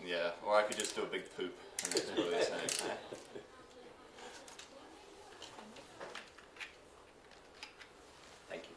Yeah, or I could just do a big poop. And it's really the same. Thank you.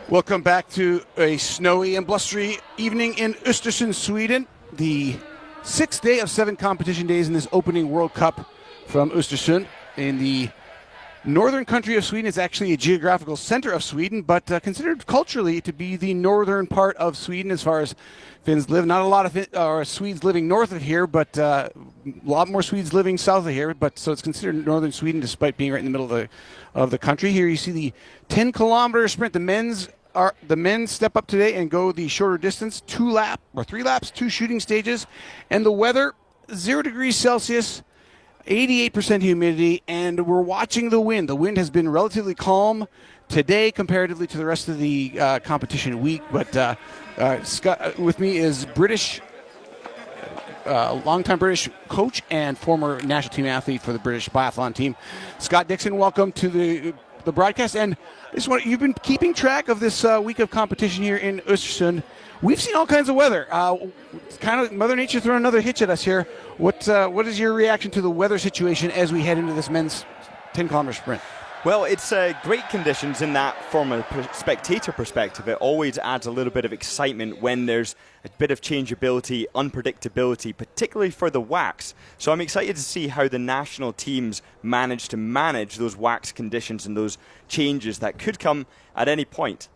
Welcome back to a snowy and blustery evening in Ostersund, Sweden. The 6th day of 7 competition days in this opening World Cup from Ostersund. In the northern country of Sweden, it's actually a geographical center of Sweden, but considered culturally to be the northern part of Sweden as far as Finns live. Not a lot of Swedes living north of here, but a lot more Swedes living south of here. But so it's considered northern Sweden, despite being right in the middle of the country. Here you see the 10-kilometer sprint. The men step up today and go the shorter distance, 3 laps, 2 shooting stages, and the weather 0 degrees Celsius, 88% humidity, and we're watching the wind. The wind has been relatively calm today comparatively to the rest of the competition week, but Scott with me is longtime British coach and former national team athlete for the British Biathlon team, Scott Dixon. Welcome to the broadcast, and you've been keeping track of this week of competition here in Ostersund. We've seen all kinds of weather. Kind of Mother Nature throwing another hitch at us here. What is your reaction to the weather situation as we head into this men's 10-kilometer sprint? Well, it's great conditions in that from a spectator perspective. It always adds a little bit of excitement when there's a bit of changeability, unpredictability, particularly for the wax. So I'm excited to see how the national teams manage to manage those wax conditions and those changes that could come at any point.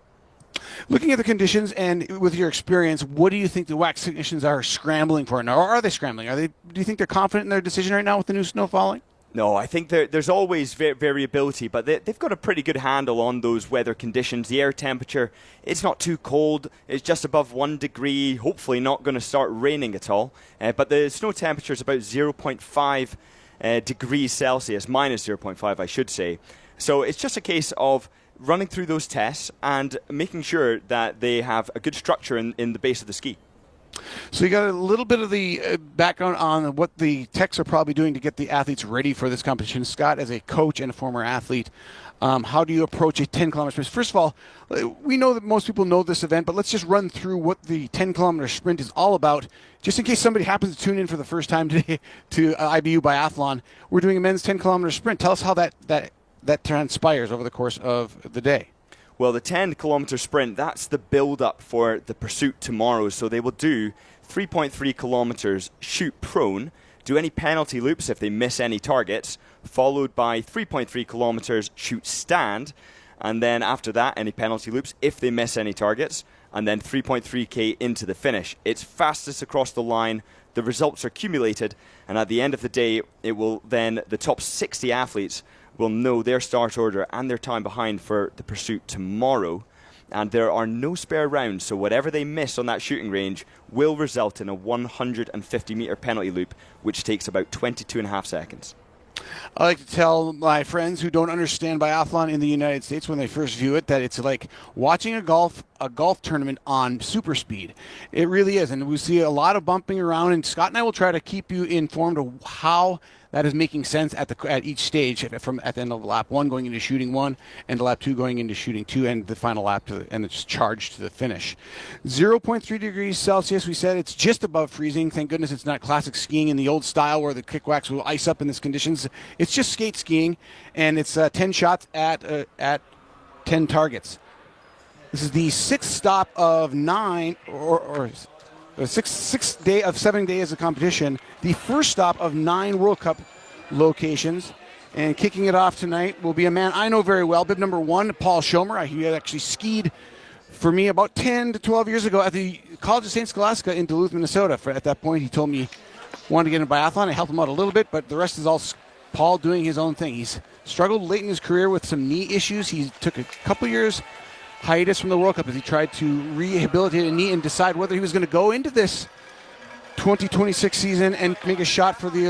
Looking at the conditions and with your experience, what do you think the wax conditions are scrambling for now? Or are they scrambling? Do you think they're confident in their decision right now with the new snow falling? No, I think there's always variability, but they've got a pretty good handle on those weather conditions. The air temperature, it's not too cold. It's just above 1 degree, hopefully not going to start raining at all. But the snow temperature is about 0.5 degrees Celsius, minus 0.5, I should say. So it's just a case of running through those tests and making sure that they have a good structure in the base of the ski. So you got a little bit of the background on what the techs are probably doing to get the athletes ready for this competition. Scott, as a coach and a former athlete, how do you approach a 10-kilometer sprint? First of all, we know that most people know this event, but let's just run through what the 10-kilometer sprint is all about, just in case somebody happens to tune in for the first time today to IBU Biathlon. We're doing a men's 10-kilometer sprint. Tell us how that transpires over the course of the day. Well, the 10-kilometer sprint, that's the build-up for the pursuit tomorrow. So they will do 3.3 kilometers shoot prone, do any penalty loops if they miss any targets, followed by 3.3 kilometers shoot stand, and then after that, any penalty loops if they miss any targets, and then 3.3k into the finish. It's fastest across the line. The results are accumulated, and at the end of the day, it will then, the top 60 athletes will know their start order and their time behind for the pursuit tomorrow. And there are no spare rounds, so whatever they miss on that shooting range will result in a 150-meter penalty loop, which takes about 22.5 seconds. I like to tell my friends who don't understand biathlon in the United States when they first view it that it's like watching a golf tournament on super speed. It really is, and we see a lot of bumping around, and Scott and I will try to keep you informed of how that is making sense at each stage, from at the end of lap 1 going into shooting 1, and lap 2 going into shooting 2, and the final lap and it's charged to the finish. 0.3 degrees Celsius. We said it's just above freezing. Thank goodness it's not classic skiing in the old style where the kickwax will ice up in these conditions. It's just skate skiing, and it's 10 shots at 10 targets. This is the sixth stop of 9 or sixth day of 7 days of competition, the first stop of 9 World Cup locations. And kicking it off tonight will be a man I know very well, bib number 1, Paul Schomer. He had actually skied for me about 10 to 12 years ago at the College of St. Scholastica in Duluth, Minnesota. At that point, he told me he wanted to get into biathlon. I helped him out a little bit, but the rest is all Paul doing his own thing. He's struggled late in his career with some knee issues. He took a couple years hiatus from the World Cup as he tried to rehabilitate a knee and decide whether he was going to go into this 2026 season and make a shot for the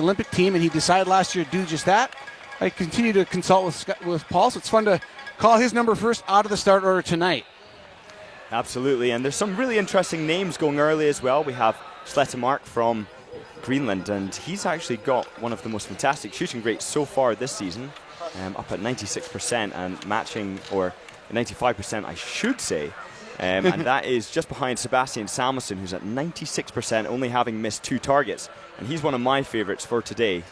Olympic team, and he decided last year to do just that. I continue to consult with Paul, so it's fun to call his number first out of the start order tonight. Absolutely, and there's some really interesting names going early as well. We have Slettemark from Greenland, and he's actually got one of the most fantastic shooting rates so far this season, up at 96% and matching, or 95% I should say, and that is just behind Sebastian Samuelsson, who's at 96%, only having missed 2 targets, and he's one of my favorites for today.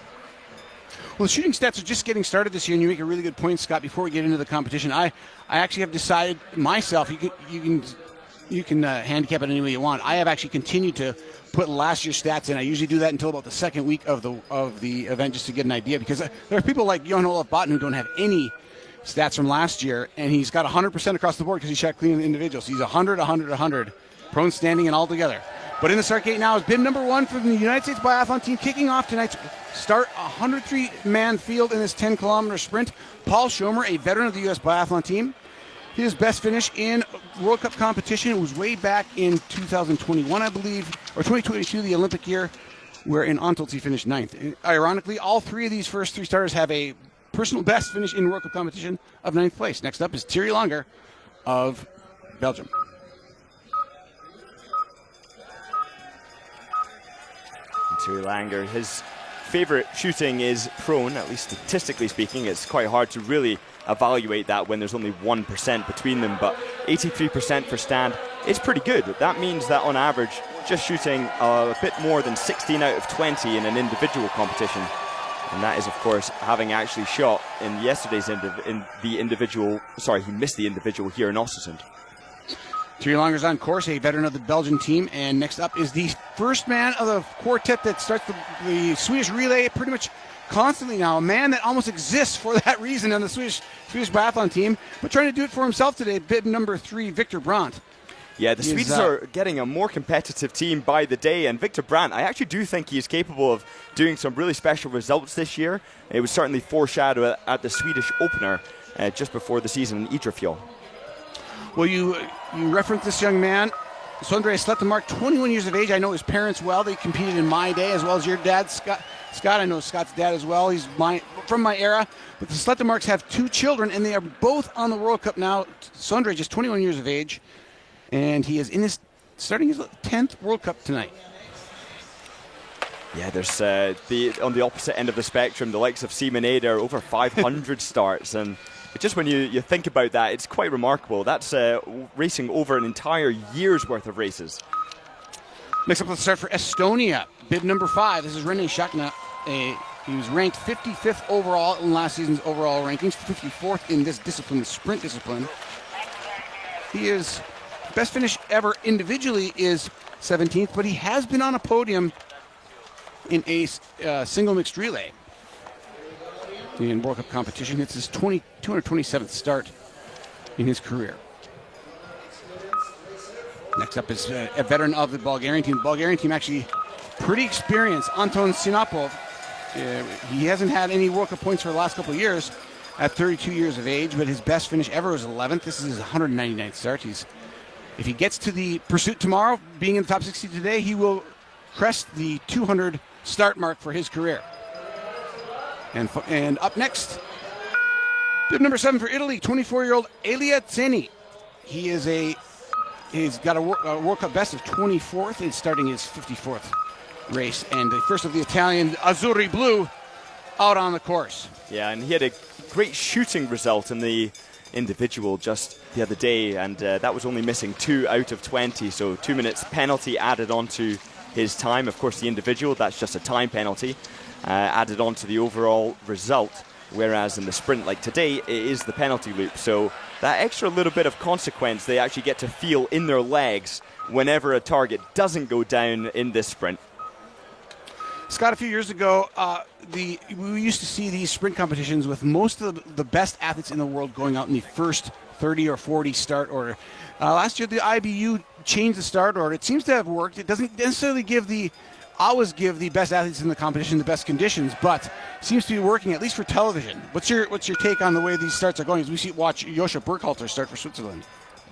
Well, the shooting stats are just getting started this year, and you make a really good point, Scott. Before we get into the competition, I actually have decided myself, you can handicap it any way you want. I have actually continued to put last year's stats in. I usually do that until about the second week of the event just to get an idea, because there are people like Johan Olaf Botten who don't have any stats from last year, and he's got 100% across the board because he shot clean in the individuals. He's 100, 100, 100, prone, standing, and all together. But in the start gate now is bib number 1 from the United States Biathlon team, kicking off tonight's start, a 103-man field in this 10-kilometer sprint. Paul Schomer, a veteran of the U.S. Biathlon team. His best finish in World Cup competition was way back in 2021, I believe, or 2022, the Olympic year, where in Antolz he finished 9th. And ironically, all 3 of these first 3 starters have a personal best finish in World Cup competition of 9th place. Next up is Thierry Langer of Belgium. Thierry Langer, his favorite shooting is prone, at least statistically speaking. It's quite hard to really evaluate that when there's only 1% between them, but 83% for stand is pretty good. That means that on average, just shooting a bit more than 16 out of 20 in an individual competition. And that is, of course, having actually shot in yesterday's he missed the individual here in Ostersund. Thierry Langer's on course, a veteran of the Belgian team. And next up is the first man of the quartet that starts the Swedish relay pretty much constantly now. A man that almost exists for that reason on the Swedish biathlon team, but trying to do it for himself today, bib number 3, Victor Brandt. Yeah, the Swedes are getting a more competitive team by the day, and Victor Brandt, I actually do think he is capable of doing some really special results this year. It was certainly foreshadowed at the Swedish opener just before the season in Idrefjord. Well, you referenced this young man, Sondre Slettemark, 21 years of age. I know his parents well. They competed in my day as well as your dad, Scott. I know Scott's dad as well. He's from my era. But the Slettemarks have 2 children, and they are both on the World Cup now. Sondre, just 21 years of age, and he is starting his 10th World Cup tonight. Yeah, there's on the opposite end of the spectrum, the likes of Simon Eder, over 500 starts, and just when you think about that, it's quite remarkable. That's racing over an entire year's worth of races. Next up, let's start for Estonia. Bib number 5. This is Rene Shakna. He was ranked 55th overall in last season's overall rankings, 54th in this discipline, the sprint discipline. His best finish ever individually is 17th, but he has been on a podium in a single mixed relay in World Cup competition. It's his 227th start in his career. Next up is a veteran of the Bulgarian team. The Bulgarian team actually pretty experienced. Anton Sinapov. He hasn't had any World Cup points for the last couple of years at 32 years of age, but his best finish ever was 11th. This is his 199th start. If he gets to the pursuit tomorrow, being in the top 60 today, he will crest the 200 start mark for his career. And up next, bib number 7 for Italy, 24-year-old Elia Zeni. He's got a World Cup best of 24th and starting his 54th race, and the first of the Italian Azzurri Blue out on the course. Yeah, and he had a great shooting result in the individual just the other day, and that was only missing 2 out of 20, so 2 minutes penalty added onto his time. Of course, the individual, that's just a time penalty added on to the overall result, whereas in the sprint like today, it is the penalty loop. So that extra little bit of consequence they actually get to feel in their legs whenever a target doesn't go down in this sprint. Scott, a few years ago, we used to see these sprint competitions with most of the best athletes in the world going out in the first 30 or 40 start order. Last year, the IBU changed the start order. It seems to have worked. It doesn't necessarily always give the best athletes in the competition the best conditions, but seems to be working, at least for television. What's your take on the way these starts are going as we watch Joscha Burkhalter start for Switzerland?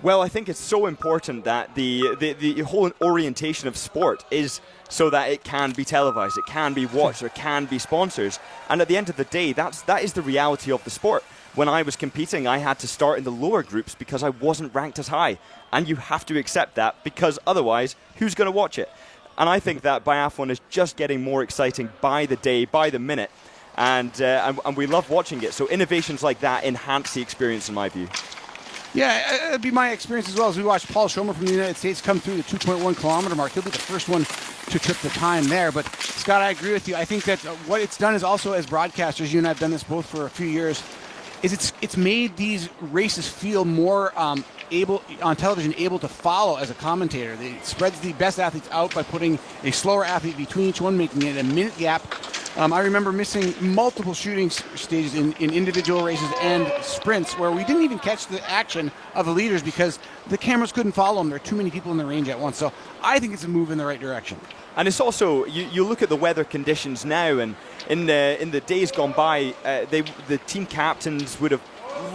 Well, I think it's so important that the whole orientation of sport is so that it can be televised, it can be watched, there can be sponsors. And at the end of the day, that is the reality of the sport. When I was competing, I had to start in the lower groups because I wasn't ranked as high. And you have to accept that, because otherwise, who's going to watch it? And I think that biathlon is just getting more exciting by the day, by the minute. And we love watching it. So innovations like that enhance the experience, in my view. Yeah, it'd be my experience as well as we watch Paul Schomer from the United States come through the 2.1 kilometer mark. He'll be the first one to trip the time there. But, Scott, I agree with you. I think that what it's done is also, as broadcasters, you and I have done this both for a few years, is it's made these races feel more able on television, able to follow as a commentator. It spreads the best athletes out by putting a slower athlete between each one, making it a minute gap. I remember missing multiple shooting stages in individual races and sprints where we didn't even catch the action of the leaders because the cameras couldn't follow them. There are too many people in the range at once. So I think it's a move in the right direction. And it's also, you look at the weather conditions now, and in the days gone by, the team captains would have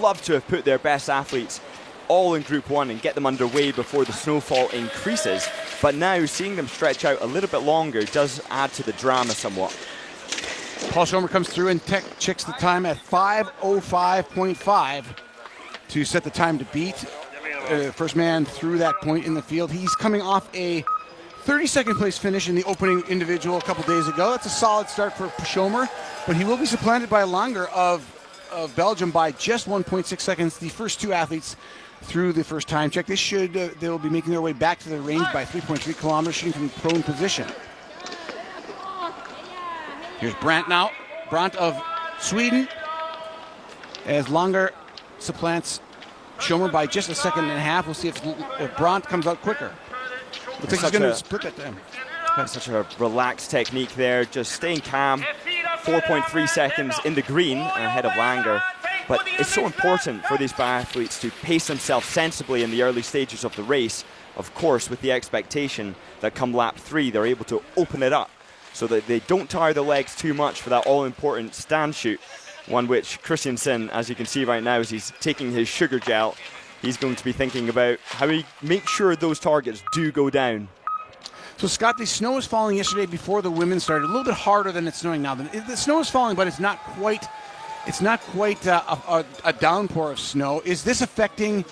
loved to have put their best athletes all in Group 1 and get them underway before the snowfall increases. But now, seeing them stretch out a little bit longer does add to the drama somewhat. Paul Schomer comes through and checks the time at 5:05.5 to set the time to beat. First man through that point in the field. He's coming off a 32nd place finish in the opening individual a couple days ago. That's a solid start for Schomer, but he will be supplanted by Langer of Belgium by just 1.6 seconds. The first two athletes through the first time check. They'll be making their way back to the range by 3.3 kilometers, shooting from prone position. Here's Brandt now. Brandt of Sweden as Langer supplants Schomer by just a second and a half. We'll see if Brandt comes out quicker. Looks like he's going to split that time. That's such a relaxed technique there, just staying calm. 4.3 seconds in the green ahead of Langer. But it's so important for these biathletes to pace themselves sensibly in the early stages of the race, of course, with the expectation that come lap 3, they're able to open it up so that they don't tire their legs too much for that all-important stand shoot, one which Christiansen, as you can see right now, as he's taking his sugar gel, he's going to be thinking about how he make sure those targets do go down. So, Scott, the snow was falling yesterday before the women started, a little bit harder than it's snowing now. The snow is falling, but it's not quite a downpour of snow. Is this affecting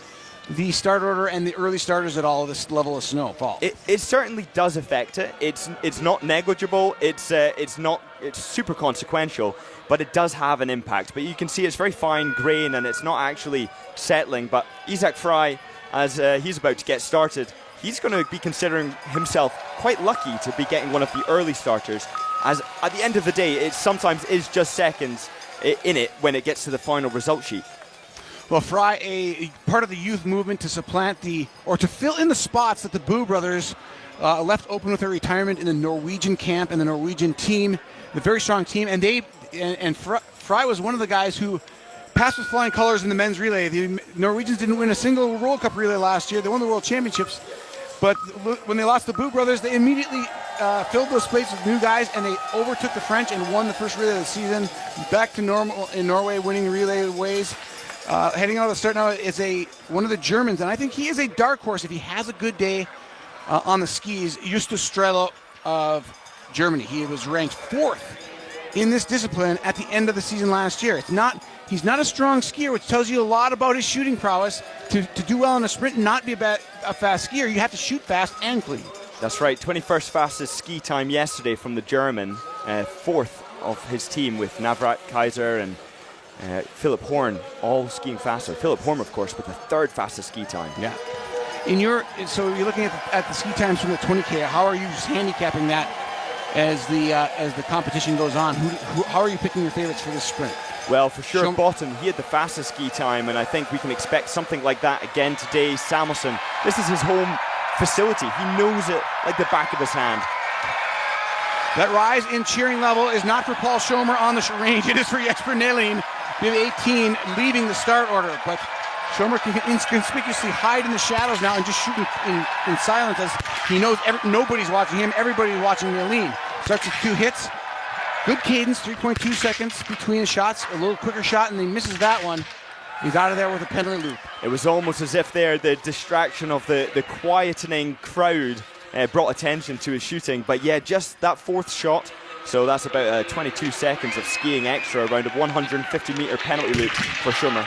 the start order and the early starters at all, this level of snowfall? It certainly does affect it. It's not negligible. It's super consequential, but it does have an impact. But you can see it's very fine grain and it's not actually settling. But Isaac Frey, as he's about to get started, he's going to be considering himself quite lucky to be getting one of the early starters, as at the end of the day, it sometimes is just seconds in it when it gets to the final result sheet. Well, Fry, a part of the youth movement to supplant to fill in the spots that the Boo brothers left open with their retirement in the Norwegian camp and the Norwegian team, the very strong team. And Fry was one of the guys who passed with flying colors in the men's relay. The Norwegians didn't win a single World Cup relay last year. They won the World Championships. But when they lost the Boo brothers, they immediately filled those places with new guys, and they overtook the French and won the first relay of the season. Back to normal in Norway, winning relay ways. Heading out of the start now is one of the Germans, and I think he is a dark horse if he has a good day on the skis. Justus Strelo of Germany. He was ranked 4th in this discipline at the end of the season last year. He's not a strong skier, which tells you a lot about his shooting prowess. To do well in a sprint and not be a fast skier, you have to shoot fast and clean. That's right. 21st fastest ski time yesterday from the German, 4th of his team with Navrat Kaiser and Philip Horn, all skiing faster. Philip Horn, of course, with the 3rd fastest ski time. Yeah. So you're looking at the ski times from the 20K. How are you handicapping that as the competition goes on? How are you picking your favorites for this sprint? Well, for sure, Botten, he had the fastest ski time, and I think we can expect something like that again today. Samuelsson, this is his home facility. He knows it like the back of his hand. That rise in cheering level is not for Paul Schomer on the range. It is for Jesper Nelin. We have 18 leaving the start order, but Schomer can inconspicuously hide in the shadows now and just shoot in silence as he knows nobody's watching him. Everybody's watching Nelin. Starts with 2 hits. Good cadence, 3.2 seconds between the shots. A little quicker shot, and he misses that one. He's out of there with a penalty loop. It was almost as if there the distraction of the quietening crowd brought attention to his shooting. But yeah, just that 4th shot. So that's about 22 seconds of skiing extra around a 150-meter penalty loop for Schomer.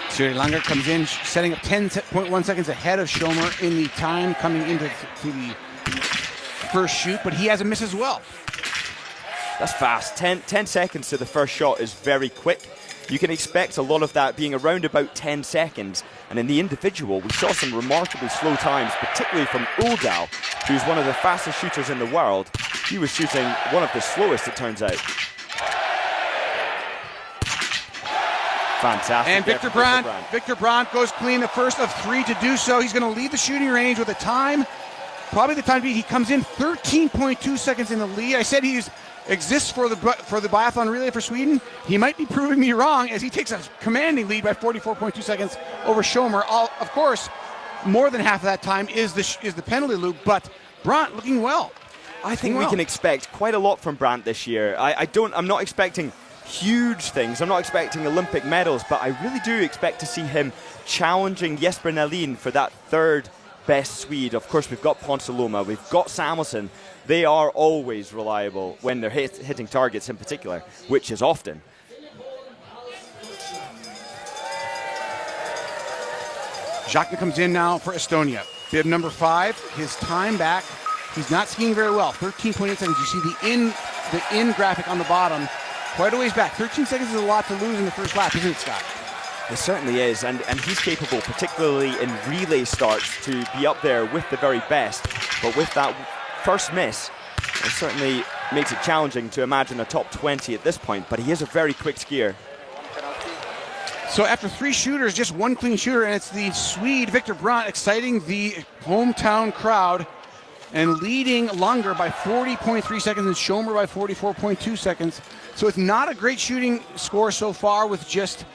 Siri Langer comes in, setting up 10.1 seconds ahead of Schomer in the time coming into the first shoot, but he has a miss as well. That's fast. 10 seconds to the first shot is very quick. You can expect a lot of that being around about 10 seconds. And in the individual, we saw some remarkably slow times, particularly from Uldal, who's one of the fastest shooters in the world. He was shooting one of the slowest, it turns out. Fantastic. And Victor Brandt goes clean, the first of 3 to do so. He's going to lead the shooting range with a time. Probably the time to beat. He comes in 13.2 seconds in the lead. I said he exists for the biathlon relay for Sweden. He might be proving me wrong as he takes a commanding lead by 44.2 seconds over Schomer. Of course, more than half of that time is the penalty loop, but Brandt looking well. I think we can expect quite a lot from Brandt this year. I'm not expecting huge things. I'm not expecting Olympic medals, but I really do expect to see him challenging Jesper Nelin for that 3rd best Swede. Of course, we've got Ponsiluoma, we've got Samuelsson. They are always reliable when they're hitting targets in particular, which is often. Jacques comes in now for Estonia. Bib number 5, his time back. He's not skiing very well. 13.8 seconds. You see the in graphic on the bottom. Quite a ways back. 13 seconds is a lot to lose in the first lap, isn't it, Scott? It certainly is, and he's capable, particularly in relay starts, to be up there with the very best. But with that first miss, it certainly makes it challenging to imagine a top 20 at this point, but he is a very quick skier. So after 3 shooters, just 1 clean shooter, and it's the Swede Victor Brandt exciting the hometown crowd and leading Langer by 40.3 seconds and Schomer by 44.2 seconds. So it's not a great shooting score so far with just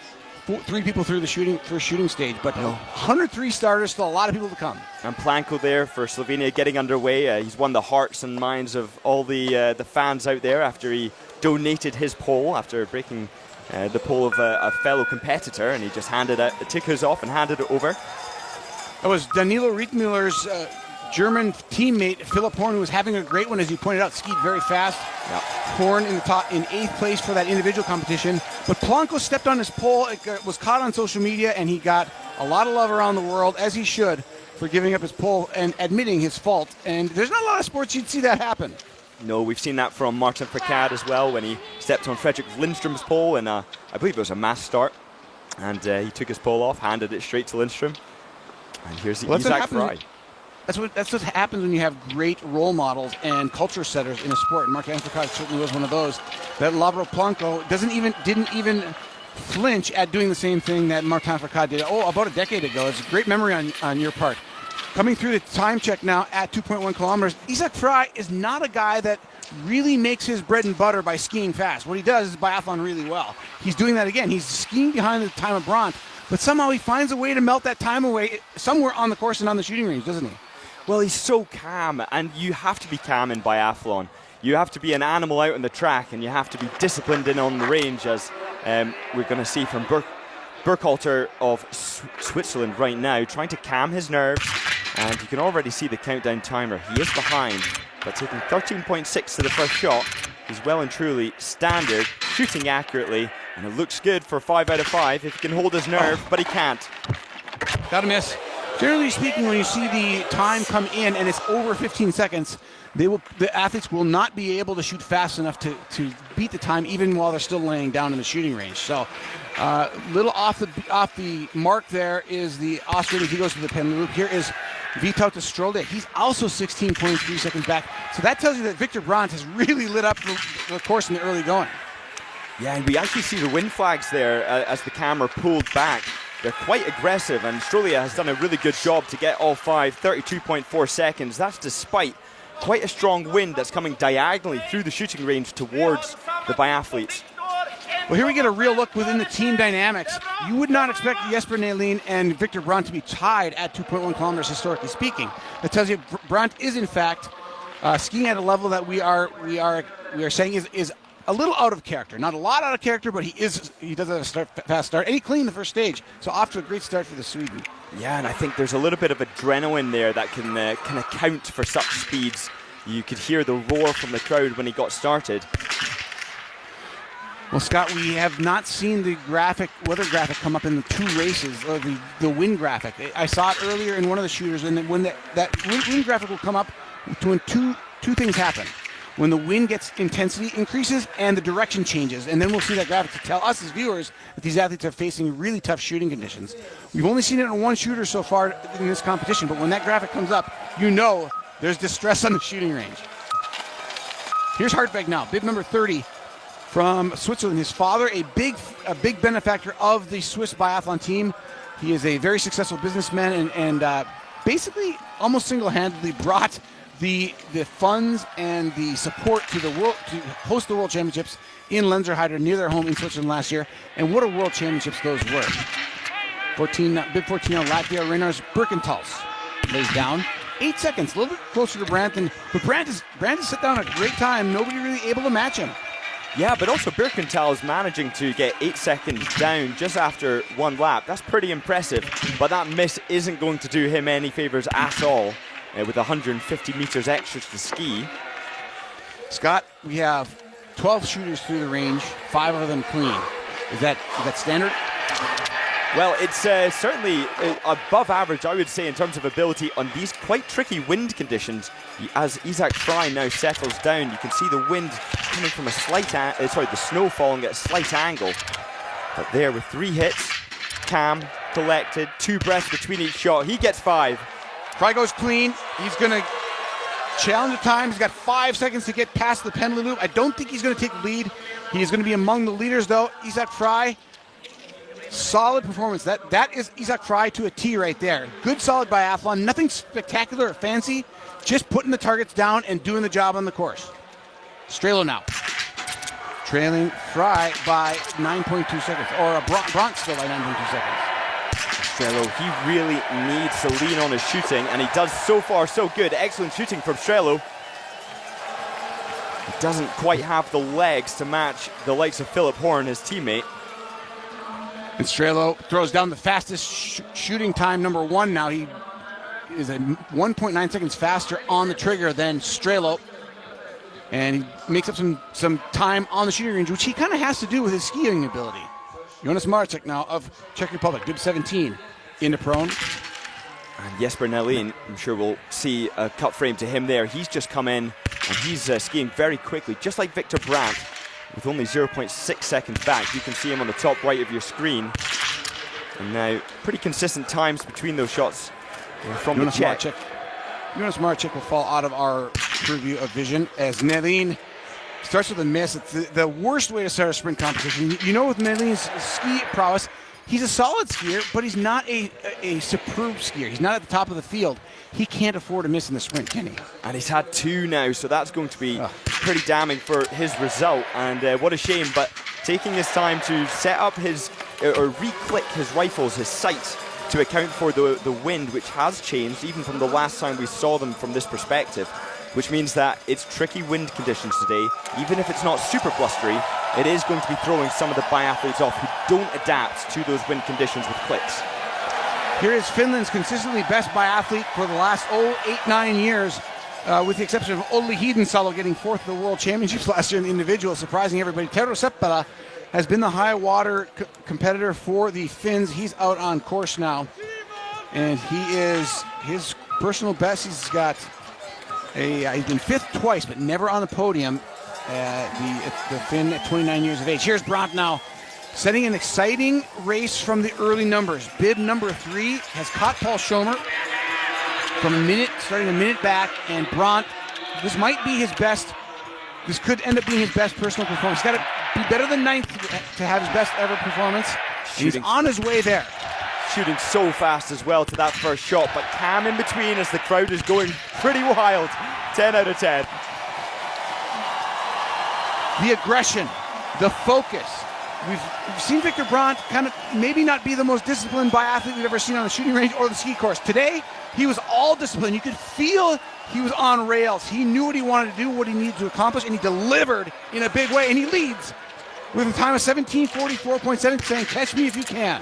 3 people through the shooting stage, but 103 starters, still a lot of people to come. And Planko there for Slovenia getting underway. He's won the hearts and minds of all the fans out there after he donated his pole after breaking the pole of a fellow competitor, and he just took his off and handed it over. That was Danilo Riedmüller's German teammate Philip Horn, who was having a great one, as you pointed out, skied very fast. Yep. Horn in 8th place for that individual competition. But Planko stepped on his pole. It was caught on social media, and he got a lot of love around the world, as he should, for giving up his pole and admitting his fault. And there's not a lot of sports you'd see that happen. No, we've seen that from Martin Fourcade as well when he stepped on Fredrik Lindstrom's pole, and I believe it was a mass start. And he took his pole off, handed it straight to Lindstrom. And here's Isak Fry. That's what happens when you have great role models and culture setters in a sport. And Martin Fourcade certainly was one of those. That Lavro Planko didn't even flinch at doing the same thing that Martin Fourcade did, about a decade ago. It's a great memory on your part. Coming through the time check now at 2.1 kilometers, Isak Frey is not a guy that really makes his bread and butter by skiing fast. What he does is biathlon really well. He's doing that again. He's skiing behind the time of Brandt, but somehow he finds a way to melt that time away somewhere on the course and on the shooting range, doesn't he? Well, he's so calm, and you have to be calm in biathlon. You have to be an animal out on the track, and you have to be disciplined in on the range, as we're going to see from Burkhalter of Switzerland right now, trying to calm his nerves, and you can already see the countdown timer. He is behind, but taking 13.6 to the first shot. He's well and truly standard, shooting accurately, and it looks good for 5 out of 5 if he can hold his nerve, but he can't. Gotta miss. Generally speaking, when you see the time come in and it's over 15 seconds, the athletes will not be able to shoot fast enough to beat the time, even while they're still laying down in the shooting range. So, little off the mark there is the Austrian. He goes to the penalty loop. Here is Vytautas Strolde. He's also 16.3 seconds back. So that tells you that Victor Brandt has really lit up the course in the early going. Yeah, and we actually see the wind flags there as the camera pulled back. They're quite aggressive, and Strolde has done a really good job to get all 5, 32.4 seconds. That's despite quite a strong wind that's coming diagonally through the shooting range towards the biathletes. Well, here we get a real look within the team dynamics. You would not expect Jesper Nelin and Victor Brandt to be tied at 2.1 kilometers, historically speaking. That tells you Brandt is, in fact, skiing at a level that we are saying is a little out of character. Not a lot out of character, but he does have a fast start, and he cleaned the first stage. So off to a great start for the Sweden. Yeah, and I think there's a little bit of adrenaline there that can account for such speeds. You could hear the roar from the crowd when he got started. Well, Scott, we have not seen the weather graphic come up in the two races, or the wind graphic. I saw it earlier in one of the shooters, and when that wind graphic will come up when two things happen. When the wind gets intensity increases and the direction changes, and then we'll see that graphic to tell us as viewers that these athletes are facing really tough shooting conditions. We've only seen it on one shooter so far in this competition, but when that graphic comes up, you know there's distress on the shooting range. Here's Hartweg now, bib number 30 from Switzerland. His father, a big benefactor of the Swiss biathlon team. He is a very successful businessman and basically almost single-handedly brought the funds and the support to host the World Championships in Lenzerheide near their home in Switzerland last year. And what a World Championships those were. Bib 14 on Latvia, Reinars Birkentals lays down 8 seconds, a little bit closer to Brandt, but Brandt is set down a great time. Nobody really able to match him. Yeah, but also Birkenthal is managing to get 8 seconds down just after one lap. That's pretty impressive, but that miss isn't going to do him any favors at all. With 150 meters extra to ski. Scott, we have 12 shooters through the range, 5 of them clean. Is that standard? Well, it's certainly above average, I would say, in terms of ability on these quite tricky wind conditions. As Isak Frey now settles down, you can see the wind coming from the snow falling at a slight angle. But there with 3 hits, calm, collected, 2 breaths between each shot, he gets 5. Frey goes clean. He's going to challenge the time. He's got 5 seconds to get past the penalty loop. I don't think he's going to take the lead. He is going to be among the leaders, though. Isak Frey, solid performance. That is Isak Frey to a T right there. Good, solid biathlon. Nothing spectacular or fancy. Just putting the targets down and doing the job on the course. Strelo now. Trailing Frey by 9.2 seconds. Or Brandt still by 9.2 seconds. Strelo, he really needs to lean on his shooting, and he does so far so good. Excellent shooting from Strelo. He doesn't quite have the legs to match the likes of Philip Horn, his teammate. And Strelo throws down the fastest shooting time, number 1 now. He is 1.9 seconds faster on the trigger than Strelo. And he makes up some time on the shooting range, which he kind of has to do with his skiing ability. Jonas Marcek now of Czech Republic, bib 17, into prone. And Jesper Nelin, I'm sure we'll see a cut frame to him there. He's just come in, and he's skiing very quickly, just like Victor Brandt, with only 0.6 seconds back. You can see him on the top right of your screen. And now, pretty consistent times between those shots from Jonas the Czech. Jonas Marcek will fall out of our preview of vision as Nelin starts with a miss. It's the worst way to start a sprint competition. You know, with Medlin's ski prowess, he's a solid skier, but he's not a superb skier. He's not at the top of the field. He can't afford to miss in the sprint, can he? And he's had 2 now, so that's going to be pretty damning for his result. And what a shame, but taking his time to set up his, or re-click his rifles, his sights, to account for the wind, which has changed even from the last time we saw them from this perspective, which means that it's tricky wind conditions today. Even if it's not super blustery, it is going to be throwing some of the biathletes off who don't adapt to those wind conditions with clicks. Here is Finland's consistently best biathlete for the last 8-9 years, with the exception of Olli Hiidensalo getting 4th at the World Championships last year in the individual, surprising everybody. Tero Seppälä has been the high water competitor for the Finns. He's out on course now, and he is his personal best. He's got he's been 5th twice, but never on the podium. The Finn at 29 years of age. Here's Brandt now, setting an exciting race from the early numbers. Bib number 3 has caught Paul Schomer starting a minute back, and Brandt, this might be his best. This could end up being his best personal performance. He's got to be better than 9th to have his best ever performance. He's on his way there. Shooting so fast as well to that first shot, but calm in between as the crowd is going pretty wild. 10 out of 10. The aggression, the focus. We've seen Victor Brandt kind of maybe not be the most disciplined biathlete we've ever seen on the shooting range or the ski course. Today, he was all disciplined. You could feel he was on rails. He knew what he wanted to do, what he needed to accomplish, and he delivered in a big way. And he leads with a time of 17:44.7, saying, "Catch me if you can."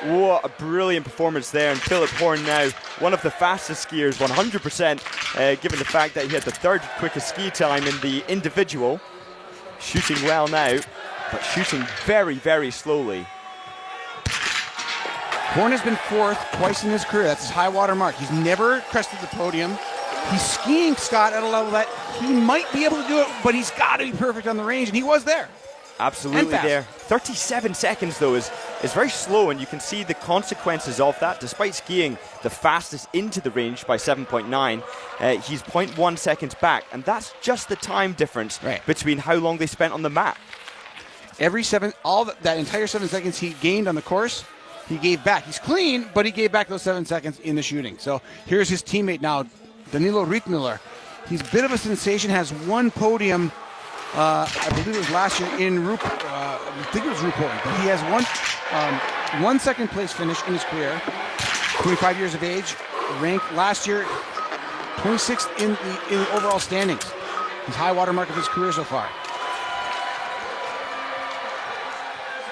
What a brilliant performance there. And Philip Horn now, one of the fastest skiers, 100%, given the fact that he had the 3rd quickest ski time in the individual. Shooting well now, but shooting very, very slowly. Horn has been 4th twice in his career. That's his high water mark. He's never crested the podium. He's skiing, Scott, at a level that he might be able to do it, but he's got to be perfect on the range, and he was there. Absolutely there. 37 seconds, though, is very slow, and you can see the consequences of that. Despite skiing the fastest into the range by 7.9, he's 0.1 seconds back, and that's just the time difference between how long they spent on the mat. That entire 7 seconds he gained on the course, he gave back. He's clean, but he gave back those 7 seconds in the shooting. So here's his teammate now, Danilo Rittmüller. He's a bit of a sensation, has 1 podium, I believe it was last year in I think it was Ruhpolding, but he has one second place finish in his career. 25 years of age, ranked last year 26th in the overall standings. His high water mark of his career so far.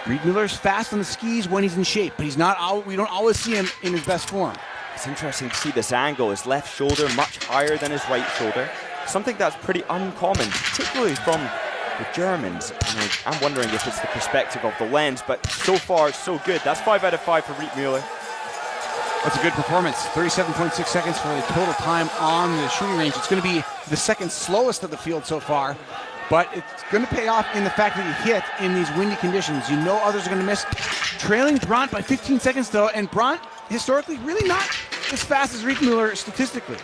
Rittmüller's fast on the skis when he's in shape, but he's not. We don't always see him in his best form. It's interesting to see this angle. His left shoulder much higher than his right shoulder. Something that's pretty uncommon, particularly from the Germans. And I'm wondering if it's the perspective of the lens, but so far, so good. That's 5 out of 5 for Rittmüller. That's a good performance. 37.6 seconds for the total time on the shooting range. It's going to be the 2nd slowest of the field so far, but it's going to pay off in the fact that he hit in these windy conditions. You know others are going to miss. Trailing Brandt by 15 seconds, though, and Brandt, historically, really not as fast as Rittmüller statistically.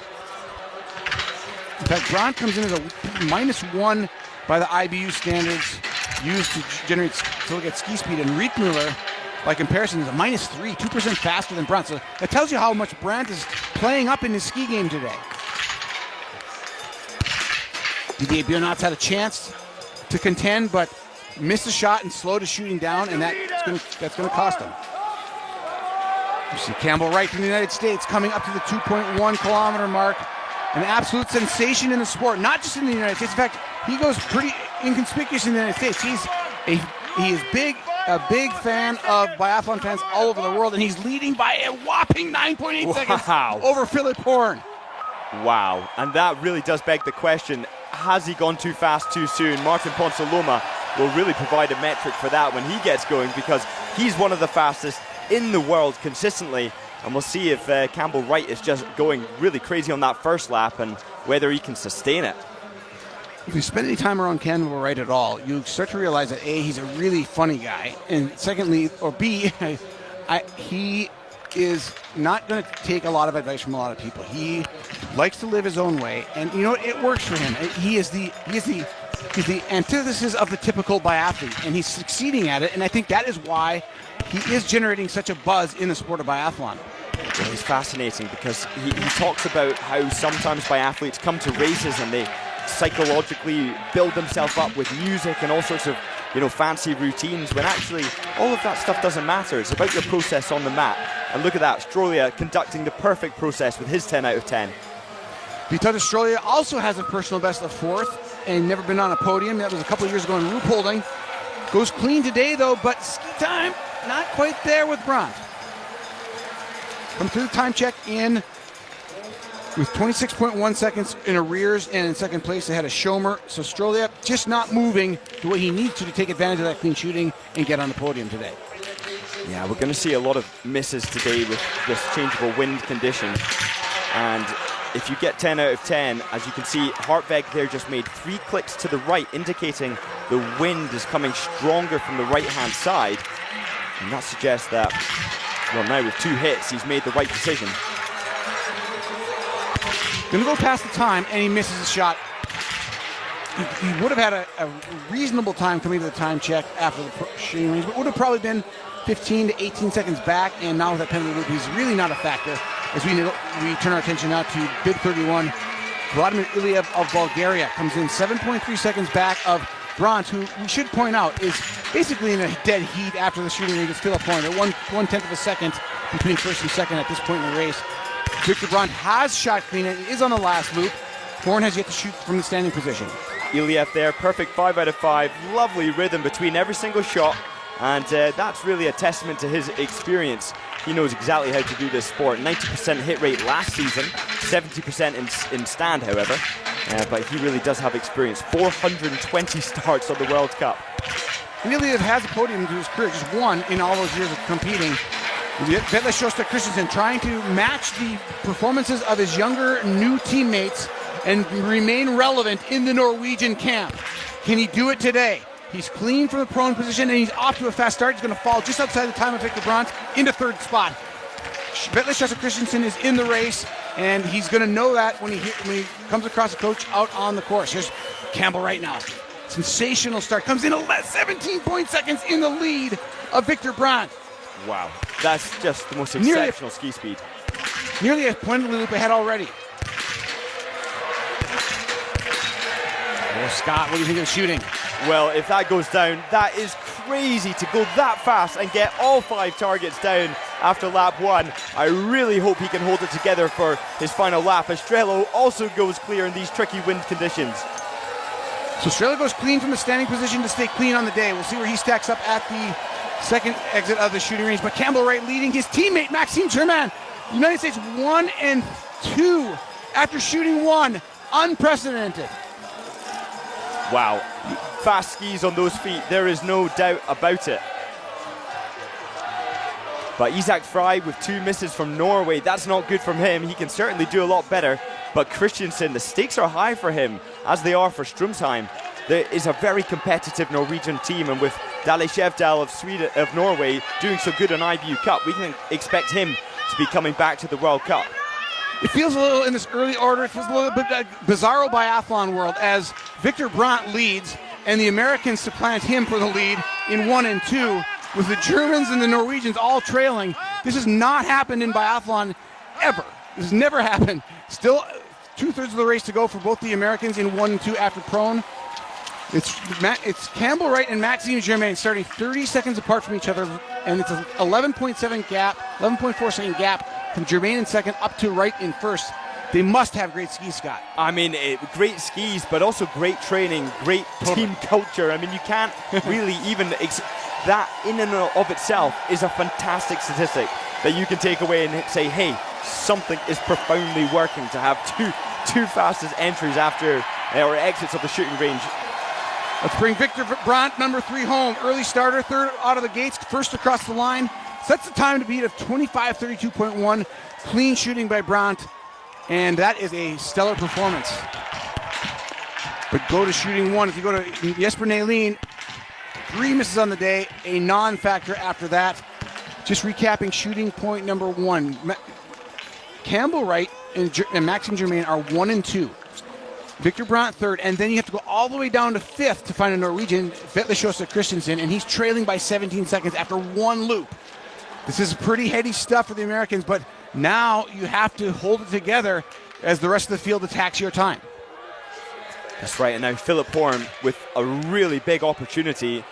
In fact, Brandt comes in as a -1 by the IBU standards used to get ski speed, and Rittmüller, by comparison, is a -3, 2% faster than Brandt. So that tells you how much Brandt is playing up in his ski game today. Didier Bionat's had a chance to contend, but missed a shot and slowed his shooting down, and that's going to cost him. You see Campbell Wright from the United States coming up to the 2.1 kilometer mark. An absolute sensation in the sport, not just in the United States. In fact, he goes pretty inconspicuous in the United States. He is a big fan of biathlon fans all over the world, and he's leading by a whopping 9.8 seconds over Philip Horn. Wow, and that really does beg the question, has he gone too fast too soon? Martin Ponsaloma will really provide a metric for that when he gets going, because he's one of the fastest in the world consistently. And we'll see if Campbell Wright is just going really crazy on that first lap and whether he can sustain it. If you spend any time around Campbell Wright at all, you start to realize that A, he's a really funny guy, and secondly, or B, he is not going to take a lot of advice from a lot of people. He likes to live his own way, and you know it works for him. He is the He's the antithesis of the typical biathlete, and he's succeeding at it, and I think that is why he is generating such a buzz in the sport of biathlon. Well, he's fascinating because he talks about how sometimes biathletes come to races and they psychologically build themselves up with music and all sorts of fancy routines, when actually all of that stuff doesn't matter. It's about your process on the mat. And look at that, Strolia conducting the perfect process with his 10 out of 10. Vital Strolia also has a personal best of 4th and never been on a podium. That was a couple of years ago in Ruhpolding. Goes clean today though, but ski time not quite there with Brandt. Come through the time check in with 26.1 seconds in arrears, and in second place they had a Schomer. So Strolia just not moving the way he needs to take advantage of that clean shooting and get on the podium today. Yeah, we're going to see a lot of misses today with this changeable wind condition. And if you get 10 out of 10, as you can see, Hartweg there just made 3 clicks to the right, indicating the wind is coming stronger from the right-hand side. And that suggests that, well, now with 2 hits, he's made the right decision. Gonna go past the time, and he misses a shot. He would have had a reasonable time coming to the time check after the shooting range, but would have probably been 15 to 18 seconds back, and now with that penalty loop, he's really not a factor. As we turn our attention now to bib 31, Vladimir Iliev of Bulgaria comes in 7.3 seconds back of Brandt, who we should point out is basically in a dead heat after the shooting range. It's still a point at 1/10 of a second between first and second at this point in the race. Victor Brandt has shot clean and is on the last loop. Horn has yet to shoot from the standing position. Iliev there, perfect 5 out of 5. Lovely rhythm between every single shot. And that's really a testament to his experience. He knows exactly how to do this sport. 90% hit rate last season, 70% in stand, however. But he really does have experience. 420 starts on the World Cup. Iliev has a podium to his career, just one in all those years of competing. Vetle Sjosta Christensen trying to match the performances of his younger, new teammates and remain relevant in the Norwegian camp. Can he do it today? He's clean from the prone position, and he's off to a fast start. He's going to fall just outside the time of Victor Brandt into third spot. Vetle Sjosta Christensen is in the race, and he's going to know that when he comes across the coach out on the course. Here's Campbell right now. Sensational start. Comes in 17 seconds in the lead of Victor Brandt. Wow, that's just the most exceptional ski speed. Nearly a point of the loop ahead already. Oh, Scott, what do you think of the shooting? Well, if that goes down, that is crazy to go that fast and get all 5 targets down after lap 1. I really hope he can hold it together for his final lap, as Strelo also goes clear in these tricky wind conditions. So Strelo goes clean from the standing position to stay clean on the day. We'll see where he stacks up at the second exit of the shooting range. But Campbell Wright leading his teammate, Maxime Germain. United States 1 and 2 after shooting 1. Unprecedented. Wow. Fast skis on those feet, there is no doubt about it. But Isak Frey with 2 misses from Norway, that's not good from him. He can certainly do a lot better. But Christensen, the stakes are high for him, as they are for Strumsheim. There is a very competitive Norwegian team, and with Dale Skjevdal of Norway doing so good on IBU Cup, we can expect him to be coming back to the World Cup. It feels a little, in this early order, it feels a little bit bizarro biathlon world as Victor Brandt leads and the Americans supplant him for the lead in 1 and 2, with the Germans and the Norwegians all trailing. This has not happened in biathlon ever. This has never happened. Still 2/3 of the race to go for both the Americans in 1 and 2 after prone. It's Campbell Wright and Maxime Germain starting 30 seconds apart from each other, and it's an 11.4 second gap from Germain in second up to Wright in first. They must have great skis, Scott. I mean, great skis, but also great training, great team culture. I mean, you can't really even... that in and of itself is a fantastic statistic that you can take away and say, hey, something is profoundly working to have two fastest entries after or exits of the shooting range. Let's bring Victor Brandt, number 3, home. Early starter, 3rd out of the gates, first across the line. Sets the time to beat of 25:32.1. Clean shooting by Brandt, and that is a stellar performance. But go to shooting 1. If you go to Jesper Nalin, 3 misses on the day, a non-factor after that. Just recapping shooting point number 1. Campbell Wright and Maxime Germain are 1 and 2. Victor Brandt third, and then you have to go all the way down to fifth to find a Norwegian, Vetle Sjøsæk Christensen, and he's trailing by 17 seconds after one loop. This is pretty heady stuff for the Americans, but now you have to hold it together as the rest of the field attacks your time. That's right, and now Philip Horn with a really big opportunity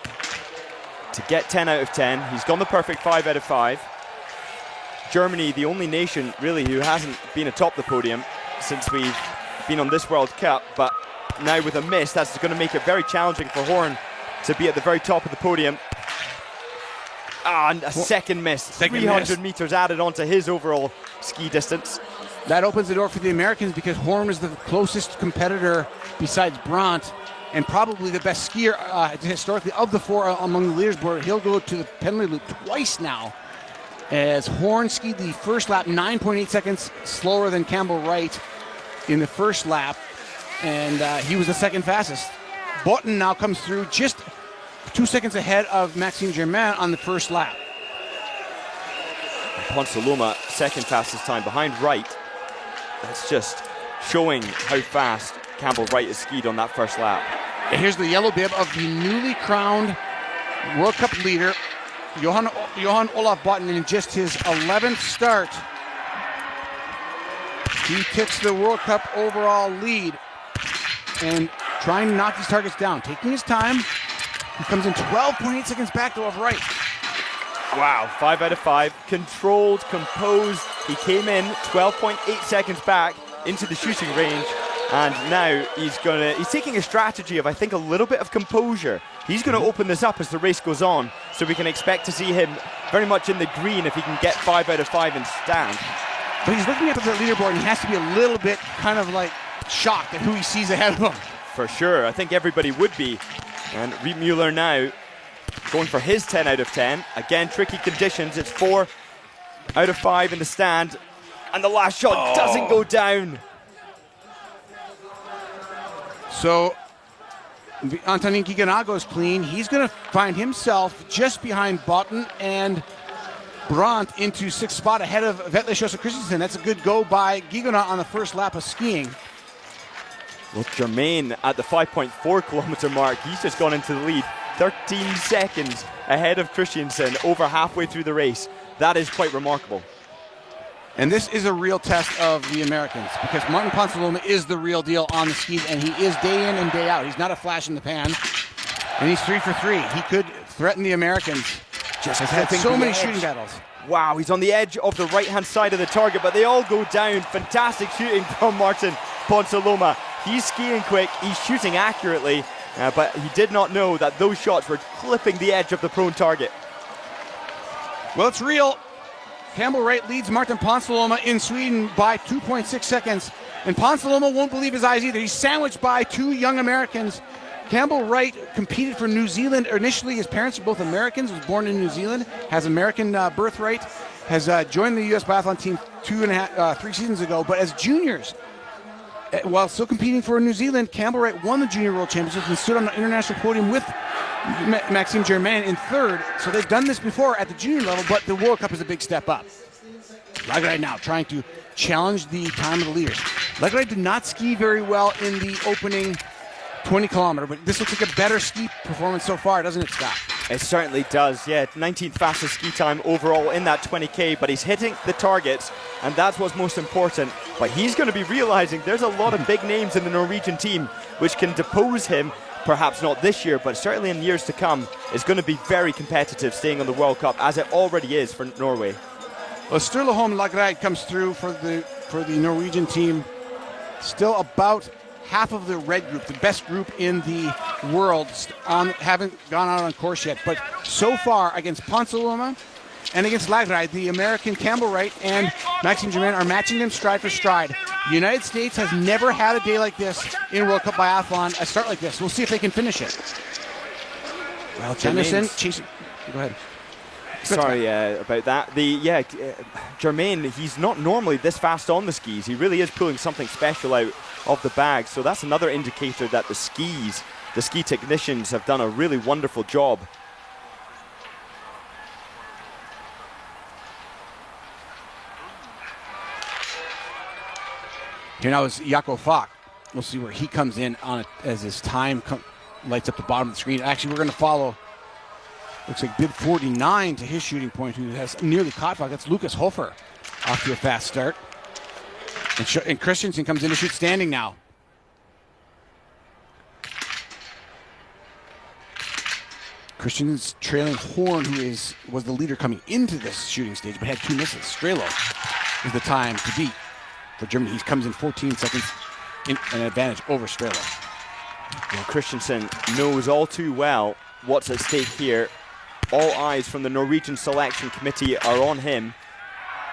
to get 10 out of 10. He's gone the perfect 5 out of 5. Germany, the only nation really who hasn't been atop the podium since we've been on this World Cup, but now with a miss, that's going to make it very challenging for Horn to be at the very top of the podium. And a second miss. 300 meters added onto his overall ski distance. That opens the door for the Americans because Horn is the closest competitor besides Brandt and probably the best skier historically of the four among the leaders board. He'll go to the penalty loop twice now, as Horn skied the first lap 9.8 seconds slower than Campbell Wright in the first lap, and he was the second fastest. Botten now comes through just 2 seconds ahead of Maxime Germain on the first lap. Ponsaloma, second fastest time behind Wright. That's just showing how fast Campbell Wright is skied on that first lap. And here's the yellow bib of the newly crowned World Cup leader, Johan Olaf Botten, in just his 11th start. He takes the World Cup overall lead and trying to knock these targets down, taking his time. He comes in 12.8 seconds back though of Wright. Wow, 5 out of 5. Controlled, composed. He came in 12.8 seconds back into the shooting range. And now he's taking a strategy of, I think, a little bit of composure. He's going to open this up as the race goes on, so we can expect to see him very much in the green if he can get 5 out of 5 and stand. But he's looking up at the leaderboard and he has to be a little bit kind of like shocked at who he sees ahead of him. For sure, I think everybody would be. And Reed Mueller now going for his 10 out of 10. Again, tricky conditions. It's 4 out of 5 in the stand. And the last shot doesn't go down. So Antonin Giganagos clean. He's going to find himself just behind Botten and Brandt into 6th spot ahead of Vetle Sjøsæk Christensen. That's a good go by Giganot on the first lap of skiing. Well, Germain at the 5.4 kilometer mark, he's just gone into the lead. 13 seconds ahead of Christensen over halfway through the race. That is quite remarkable. And this is a real test of the Americans because Martin Ponsaloma is the real deal on the skis, and he is day in and day out. He's not a flash in the pan, and he's 3 for 3. He could threaten the Americans. Just has had so many shooting battles. Wow, he's on the edge of the right-hand side of the target, but they all go down. Fantastic shooting from Martin Ponsaloma. He's skiing quick, he's shooting accurately, but he did not know that those shots were clipping the edge of the prone target. Well, it's real. Campbell Wright leads Martin Ponsaloma in Sweden by 2.6 seconds. And Ponsaloma won't believe his eyes either. He's sandwiched by two young Americans. Campbell Wright competed for New Zealand initially. His parents are both Americans, was born in New Zealand, has American birthright, has joined the U.S. Biathlon team 3 seasons ago. But as juniors, while still competing for New Zealand, Campbell Wright won the Junior World Championships and stood on the international podium with Maxime Germain in third. So they've done this before at the junior level, but the World Cup is a big step up. Lagerheide now trying to challenge the time of the leaders. Lagerheide did not ski very well in the opening 20 kilometer, but this looks like a better ski performance so far, doesn't it, Scott? It certainly does, yeah. 19th fastest ski time overall in that 20K, but he's hitting the targets, and that's what's most important. But he's going to be realizing there's a lot of big names in the Norwegian team which can depose him, perhaps not this year, but certainly in years to come. It's going to be very competitive staying on the World Cup, as it already is for Norway. Well, Sturla Holm Lagerheide comes through for the Norwegian team. Still about half of the red group, the best group in the world, haven't gone out on course yet. But so far, against Ponsaloma and against Lagerheide, the American Campbell Wright and Maxime Germain are matching them stride for stride. The United States has never had a day like this in World Cup Biathlon, a start like this. We'll see if they can finish it. Well, Jamison chasing. Go ahead. Sorry about that. Germain, he's not normally this fast on the skis. He really is pulling something special out of the bag. So that's another indicator that the ski technicians have done a really wonderful job. Here now is Jakob Falk. We'll see where he comes in on it as his time lights up the bottom of the screen. Actually, we're going to follow, looks like bib 49 to his shooting point, who has nearly caught puck. That's Lucas Hofer off to a fast start. And Christensen comes in to shoot standing now. Christensen's trailing Horn, who was the leader coming into this shooting stage, but had 2 misses. Strelo is the time to beat for Germany. He comes in 14 seconds in an advantage over Strelo. Well, Christensen knows all too well what's at stake here. All eyes from the Norwegian selection committee are on him.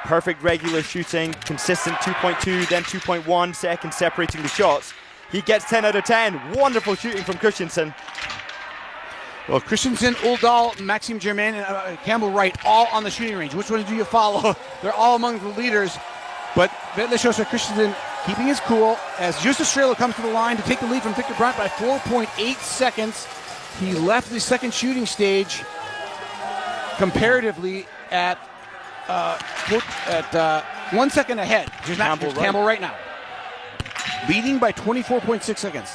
Perfect regular shooting, consistent 2.2, then 2.1 seconds separating the shots. He gets 10 out of 10. Wonderful shooting from Christensen. Well, Christensen, Uldal, Maxime Germain, and Campbell Wright all on the shooting range. Which ones do you follow? They're all among the leaders. But let's show Christensen keeping his cool as Justus Strelo comes to the line to take the lead from Victor Brandt by 4.8 seconds. He left the second shooting stage comparatively at 1 second ahead. Here's Campbell Wright now, leading by 24.6 seconds.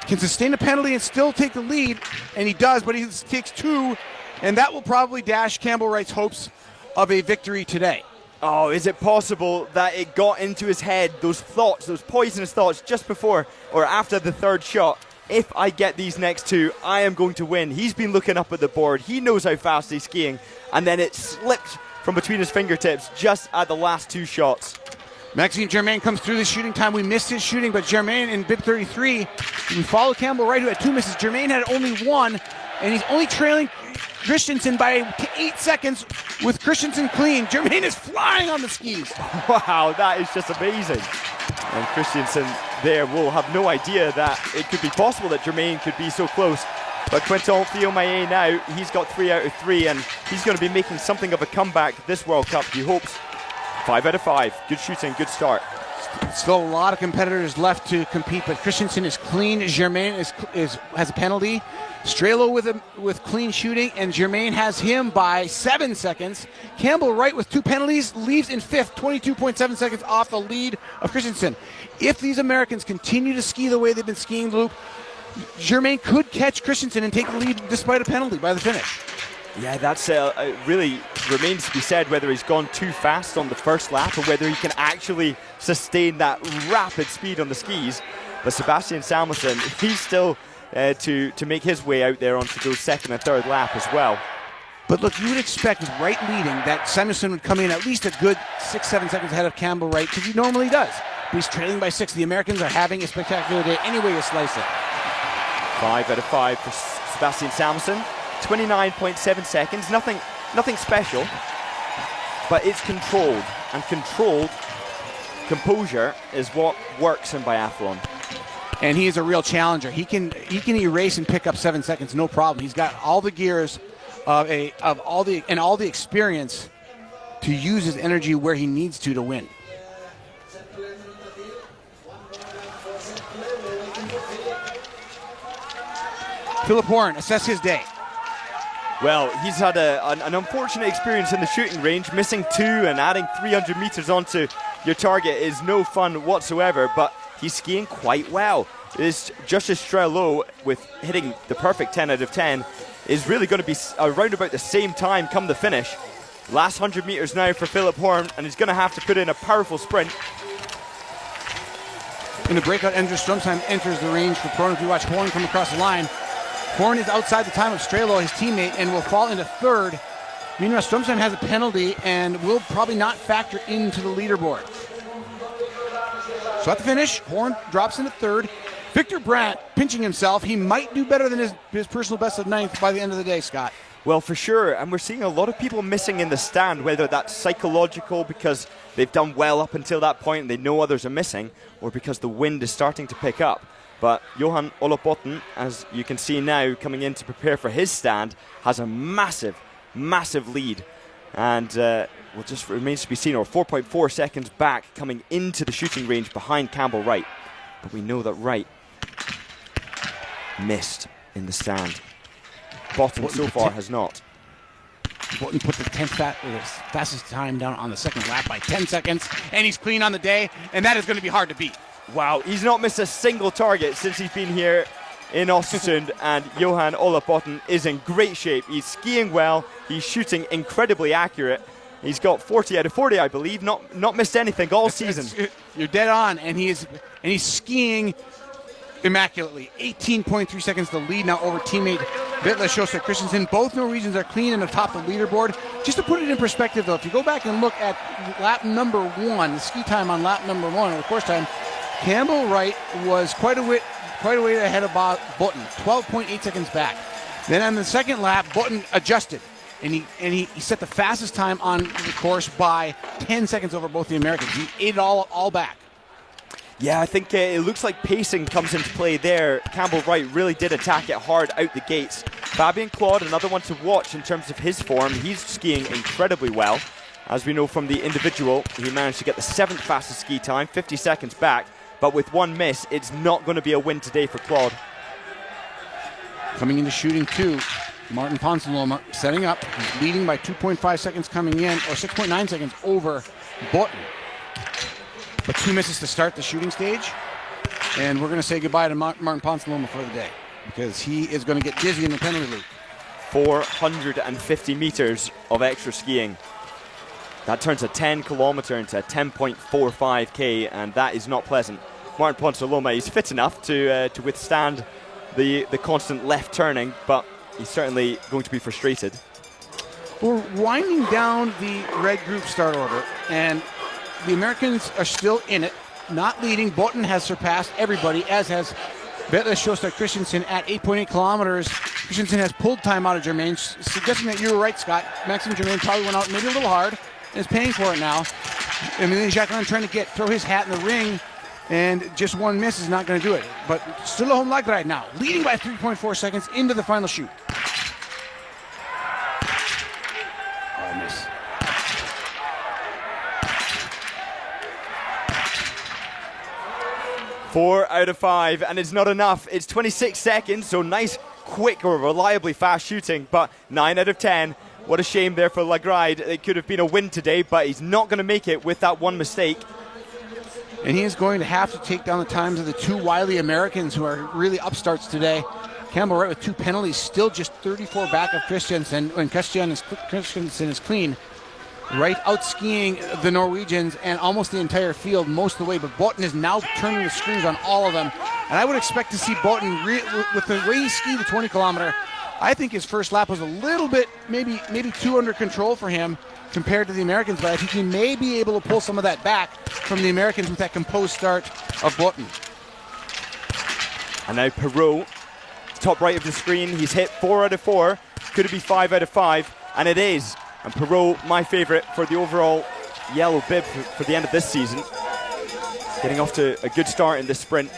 Can sustain a penalty and still take the lead, and he does, but he takes 2, and that will probably dash Campbell Wright's hopes of a victory today. Oh, is it possible that it got into his head, those thoughts, those poisonous thoughts just before or after the third shot? If I get these next 2, I am going to win. He's been looking up at the board. He knows how fast he's skiing, and then it slipped from between his fingertips just at the last 2 shots. Maxime Germain comes through this shooting time. We missed his shooting, but Germain in bib 33. We follow Campbell Wright, who had 2 misses. Germain had only 1, and he's only trailing Christensen by 8 seconds with Christensen clean. Germain is flying on the skis. Wow, that is just amazing. And Christensen there will have no idea that it could be possible that Germain could be so close. But Quinton Fillmaillet now, he's got 3 out of 3, and he's going to be making something of a comeback this World Cup, he hopes. 5 out of 5. Good shooting, good start. Still a lot of competitors left to compete, but Christensen is clean. Germain has a penalty. Strelo with clean shooting, and Germain has him by 7 seconds. Campbell Wright with 2 penalties leaves in 5th, 22.7 seconds off the lead of Christensen. If these Americans continue to ski the way they've been skiing, Luke, Germain could catch Christensen and take the lead despite a penalty by the finish. Yeah, that's really remains to be said whether he's gone too fast on the first lap or whether he can actually sustain that rapid speed on the skis. But Sebastian Samuelsson, he's still to make his way out there onto those second and third lap as well. But look, you would expect with Wright leading that Samuelsson would come in at least a good 6-7 seconds ahead of Campbell Wright, because he normally does. But he's trailing by 6. The Americans are having a spectacular day any way you slice it. 5 out of 5 for Sebastian Samuelsson. 29.7 seconds, nothing special, but it's controlled, and controlled composure is what works in biathlon. And he is a real challenger. He can erase and pick up 7 seconds, no problem. He's got all the gears of all the experience to use his energy where he needs to win. Philip Horn, assess his day. Well, he's had an unfortunate experience in the shooting range. Missing 2 and adding 300 meters onto your target is no fun whatsoever, but he's skiing quite well. It's Justus Strelo, with hitting the perfect 10 out of 10, is really going to be around about the same time come the finish. Last 100 meters now for Philip Horn, and he's going to have to put in a powerful sprint. In the breakout, Anders Stromsheim enters the range for Prono. If you watch Horn come across the line, Horn is outside the time of Strelo, his teammate, and will fall into 3rd. Meanwhile, Stromsheim has a penalty and will probably not factor into the leaderboard. So at the finish, Horn drops into 3rd. Victor Brandt pinching himself. He might do better than his personal best of 9th by the end of the day, Scott. Well, for sure, and we're seeing a lot of people missing in the stand, whether that's psychological because they've done well up until that point and they know others are missing, or because the wind is starting to pick up. But Johan Olopotten, as you can see now, coming in to prepare for his stand, has a massive, massive lead. And well, just remains to be seen, or 4.4 seconds back coming into the shooting range behind Campbell Wright. But we know that Wright missed in the stand. Bottom so far has not. Bolton put the fastest time down on the second lap by 10 seconds, and he's clean on the day, and that is going to be hard to beat. Wow, he's not missed a single target since he's been here in Ostersund, and Johan Ola Botten is in great shape. He's skiing well, he's shooting incredibly accurate. He's got 40 out of 40, I believe, not missed anything all season. You're dead on, and he's skiing immaculately. 18.3 seconds to lead now over teammate Vetle Sjostrøm Christensen. Both Norwegians are clean and atop the leaderboard. Just to put it in perspective, though, if you go back and look at lap number 1, the ski time on lap number 1, or the course time, Campbell Wright was quite a way ahead of Botten, 12.8 seconds back. Then on the second lap, Botten adjusted, and he set the fastest time on the course by 10 seconds over both the Americans. He ate it all back. Yeah, I think it looks like pacing comes into play there. Campbell Wright really did attack it hard out the gates. Fabian Claude, another one to watch in terms of his form. He's skiing incredibly well. As we know from the individual, he managed to get the 7th fastest ski time, 50 seconds back. But with one miss, it's not going to be a win today for Claude. Coming into shooting 2, Martin Ponsaloma setting up. He's leading by 2.5 seconds coming in, or 6.9 seconds over Botten. But 2 misses to start the shooting stage. And we're going to say goodbye to Martin Ponsaloma for the day, because he is going to get dizzy in the penalty loop. 450 meters of extra skiing. That turns a 10 kilometer into a 10.45k, and that is not pleasant. Martin Ponsaloma is fit enough to withstand the constant left turning, but he's certainly going to be frustrated. We're winding down the red group start order, and the Americans are still in it, not leading. Botten has surpassed everybody, as has Vetle Sjostrøm Christensen at 8.8 kilometers. Christensen has pulled time out of Germain, suggesting that you were right, Scott. Maxime Germain probably went out maybe a little hard and is paying for it now. Emilien Jacquelin trying to throw his hat in the ring, and just one miss is not going to do it. But still a home lag right now, leading by 3.4 seconds into the final shoot. Oh, miss. Four out of 5, and it's not enough. It's 26 seconds, so nice, quick, or reliably fast shooting, but 9 out of 10. What a shame there for Lagride. It could have been a win today, but he's not going to make it with that one mistake. And he is going to have to take down the times of the 2 wily Americans who are really upstarts today. Campbell Wright with 2 penalties, still just 34 back of Christensen, when Christensen is clean. Wright out skiing the Norwegians and almost the entire field most of the way, but Botten is now turning the screws on all of them. And I would expect to see Botten, with the way he skied the 20 kilometer, I think his first lap was a little bit, maybe too under control for him compared to the Americans, but I think he may be able to pull some of that back from the Americans with that composed start of Botten. And now Perrault, top right of the screen, he's hit 4 out of 4. Could it be 5 out of 5? And it is. And Perrault, my favourite for the overall yellow bib for the end of this season. Getting off to a good start in this sprint.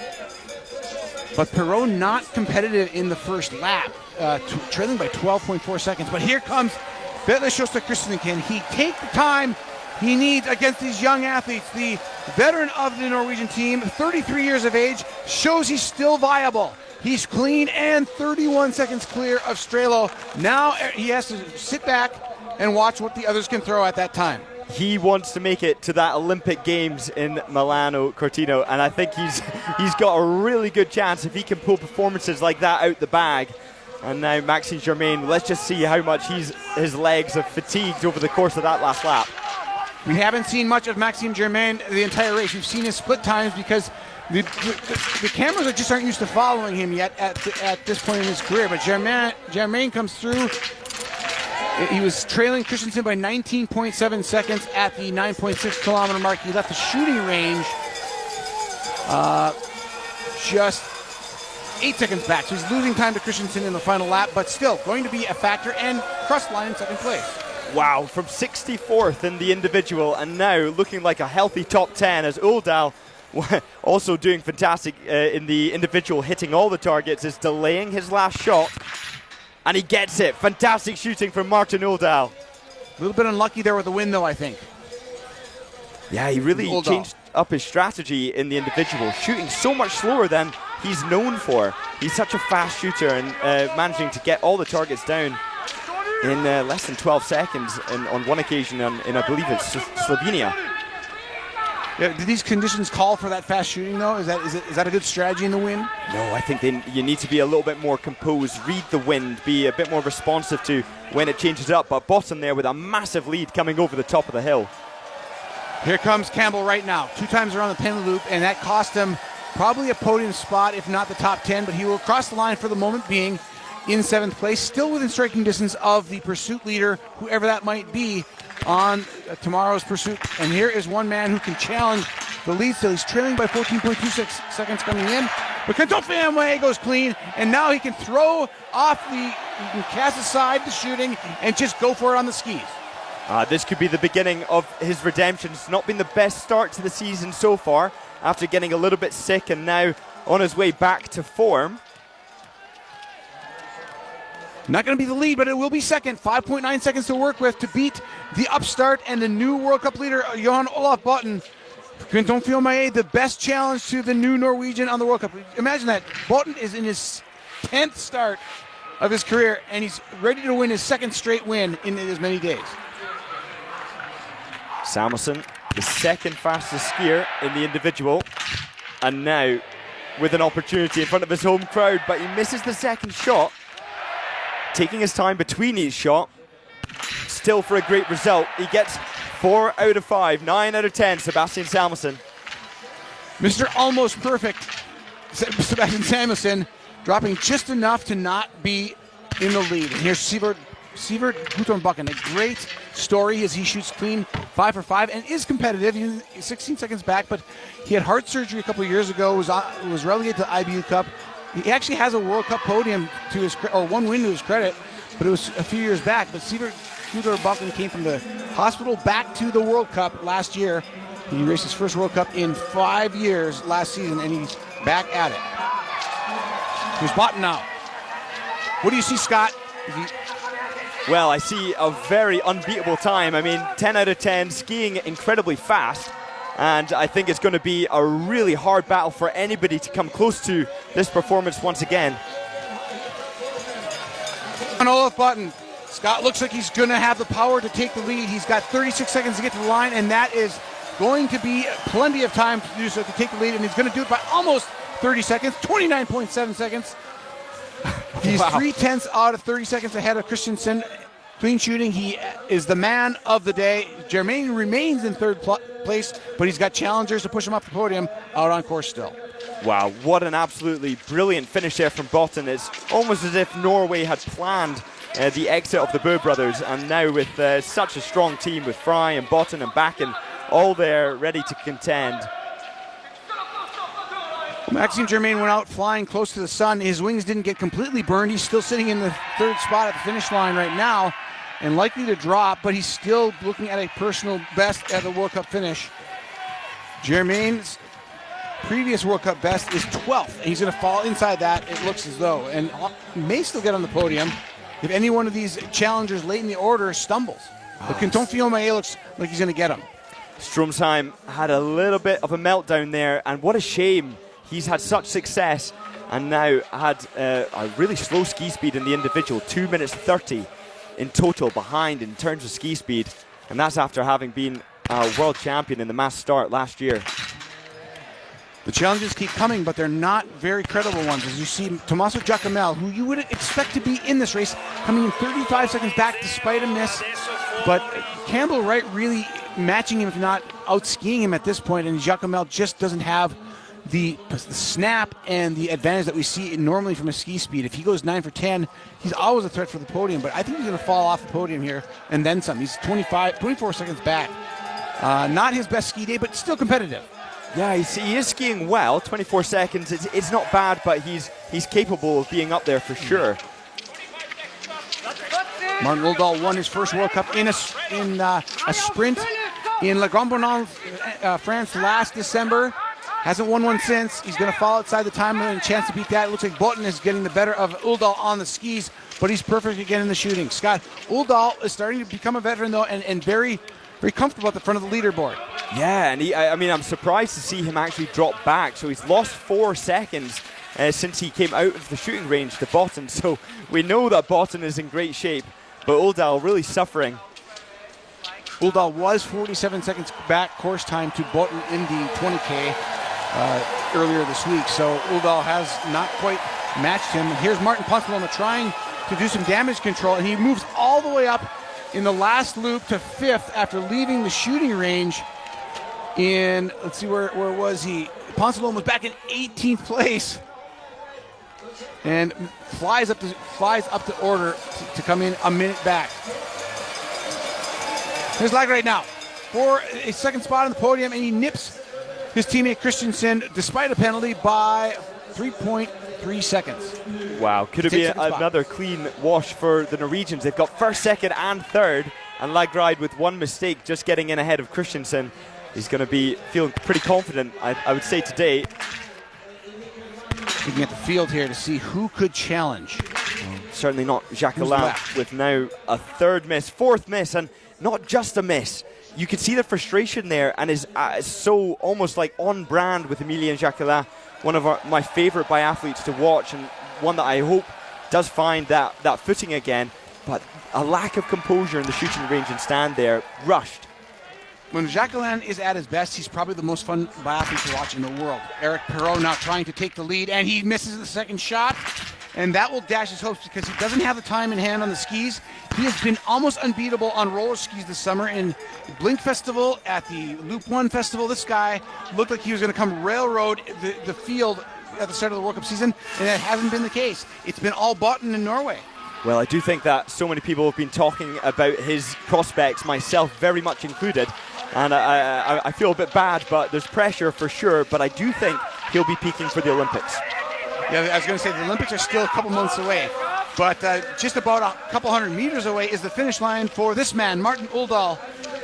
But Perrault not competitive in the first lap, trailing by 12.4 seconds. But here comes Vetle Sjostrøm Christensen. Can he take the time he needs against these young athletes? The veteran of the Norwegian team, 33 years of age, shows he's still viable. He's clean and 31 seconds clear of Strelo. Now he has to sit back and watch what the others can throw at that time. He wants to make it to that Olympic Games in Milano Cortina, and I think he's got a really good chance if he can pull performances like that out the bag. And now Maxime Germain, let's just see how much his legs have fatigued over the course of that last lap. We haven't seen much of Maxime Germain the entire race. We've seen his split times because the cameras aren't used to following him yet at this point in his career. But Germain comes through. He was trailing Christensen by 19.7 seconds at the 9.6 kilometer mark. He left the shooting range just 8 seconds back. So he's losing time to Christensen in the final lap, but still going to be a factor and cross line in second place. Wow, from 64th in the individual and now looking like a healthy top 10 as Uldal, also doing fantastic in the individual, hitting all the targets, is delaying his last shot. And he gets it. Fantastic shooting from Martin Uldal. A little bit unlucky there with the win, though, I think. Yeah, he really changed up his strategy in the individual, shooting so much slower than he's known for. He's such a fast shooter and managing to get all the targets down in less than 12 seconds on one occasion in I believe it's Slovenia. Yeah, did these conditions call for that fast shooting, though? Is that a good strategy in the wind? No, I think you need to be a little bit more composed, read the wind, be a bit more responsive to when it changes up. But Botten there with a massive lead coming over the top of the hill. Here comes Campbell right now. 2 times around the penalty loop, and that cost him probably a podium spot, if not the top 10. But he will cross the line for the moment being in 7th place, still within striking distance of the pursuit leader, whoever that might be, on tomorrow's pursuit. And here is one man who can challenge the lead still. He's trailing by 14.26 seconds coming in. But Kentofiamwe goes clean, and now he can throw off he can cast aside the shooting and just go for it on the skis. This could be the beginning of his redemption. It's not been the best start to the season so far after getting a little bit sick and now on his way back to form. Not going to be the lead, but it will be second. 5.9 seconds to work with to beat the upstart and the new World Cup leader, Johan Olaf Botten. Quinton Fiumae, the best challenge to the new Norwegian on the World Cup. Imagine that. Botten is in his 10th start of his career, and he's ready to win his 2nd straight win in as many days. Samuelsson, the 2nd fastest skier in the individual, and now with an opportunity in front of his home crowd, but he misses the 2nd shot. Taking his time between each shot, still for a great result. He gets 4 out of 5, 9 out of 10, Sebastian Samuelsson. Mr. Almost Perfect, Sebastian Samuelsson, dropping just enough to not be in the lead. And here's Sivert Guttormbakken, a great story as he shoots clean 5 for 5 and is competitive. He's 16 seconds back, but he had heart surgery a couple of years ago, was relegated to the IBU Cup. He actually has a World Cup podium to his or 1 win to his credit, but it was a few years back. But Sivert Guttormbakken came from the hospital back to the World Cup last year. He raced his first World Cup in 5 years last season, and he's back at it. Here's Botten now. What do you see, Scott? Well, I see a very unbeatable time. I mean, 10 out of 10, skiing incredibly fast. And I think it's going to be a really hard battle for anybody to come close to this performance once again. And Olaf Botten. Scott looks like he's going to have the power to take the lead. He's got 36 seconds to get to the line, and that is going to be plenty of time to do so, to take the lead. And he's going to do it by almost 30 seconds, 29.7 seconds. He's Wow. 0.3 out of 30 seconds ahead of Christensen. Clean shooting, he is the man of the day. Germain remains in 3rd place, but he's got challengers to push him up the podium out on course still. Wow, what an absolutely brilliant finish there from Botten. It's almost as if Norway had planned the exit of the Bø brothers, and now with such a strong team with Fry and Botten and Bakken all there ready to contend. Maxime Germain went out flying close to the sun. His wings didn't get completely burned. He's still sitting in the 3rd spot at the finish line right now and likely to drop, but he's still looking at a personal best at the World Cup finish. Germain's previous World Cup best is 12th, and he's going to fall inside that, it looks as though, and may still get on the podium if any one of these challengers late in the order stumbles. But Quinton Fiumae looks like he's going to get him. Stromsheim had a little bit of a meltdown there, and what a shame. He's had such success and now had a really slow ski speed in the individual, 2 minutes 30 in total behind in terms of ski speed, and that's after having been a world champion in the mass start last year. The challenges keep coming, but they're not very credible ones. As you see, Tommaso Giacomel, who you would expect to be in this race, coming in 35 seconds back despite a miss. But Campbell Wright really matching him, if not out-skiing him at this point, and Giacomel just doesn't have the snap and the advantage that we see normally from a ski speed. If he goes 9 for 10, he's always a threat for the podium, but I think he's going to fall off the podium here and then some. He's 24 seconds back. Not his best ski day, but still competitive. Yeah, he is skiing well. 24 seconds, it's not bad, but he's capable of being up there for sure. Martin Uldahl won his first World Cup in a sprint in La Grande-Bonnance, France last December. Hasn't won one since. He's going to fall outside the time limit and a chance to beat that. It looks like Botten is getting the better of Uldahl on the skis, but he's perfect again in the shooting. Scott, Uldahl is starting to become a veteran, though, and very, very comfortable at the front of the leaderboard. Yeah, and I mean, I'm surprised to see him actually drop back. So he's lost 4 seconds since he came out of the shooting range to Botten. So we know that Botten is in great shape, but Uldahl really suffering. Uldal was 47 seconds back course time to Botten in the 20K earlier this week. So Uldal has not quite matched him. And here's Martin Ponsaloma trying to do some damage control, and he moves all the way up in the last loop to 5th after leaving the shooting range in, let's see, where was he? Ponsaloma was back in 18th place and flies up to order to come in a minute back. Here's Lagerite now for a second spot on the podium, and he nips his teammate Christensen, despite a penalty, by 3.3 seconds. Wow, could it be another clean wash for the Norwegians? They've got first, second, and third, and Lagerite with one mistake just getting in ahead of Christensen. He's going to be feeling pretty confident, I would say, today. Looking at the field here to see who could challenge. Certainly not Jacques Alain, with now a third miss, fourth miss, and not just a miss. You can see the frustration there, and is so almost like on brand with Emilien Jacquelin, one of my favorite biathletes to watch, and one that I hope does find that footing again. But a lack of composure in the shooting range and stand there, rushed. When Jacquelin is at his best, he's probably the most fun biathlete to watch in the world. Eric Perrault now trying to take the lead, and he misses the second shot. And that will dash his hopes because he doesn't have the time in hand on the skis. He has been almost unbeatable on roller skis this summer. In Blink Festival, at the Loop 1 Festival, this guy looked like he was going to come railroad the field at the start of the World Cup season, and that hasn't been the case. It's been all Botten in Norway. Well, I do think that so many people have been talking about his prospects, myself very much included. And I feel a bit bad, but there's pressure for sure. But I do think he'll be peaking for the Olympics. Yeah, I was going to say the Olympics are still a couple months away. But just about a couple hundred meters away is the finish line for this man, Martin Uldal,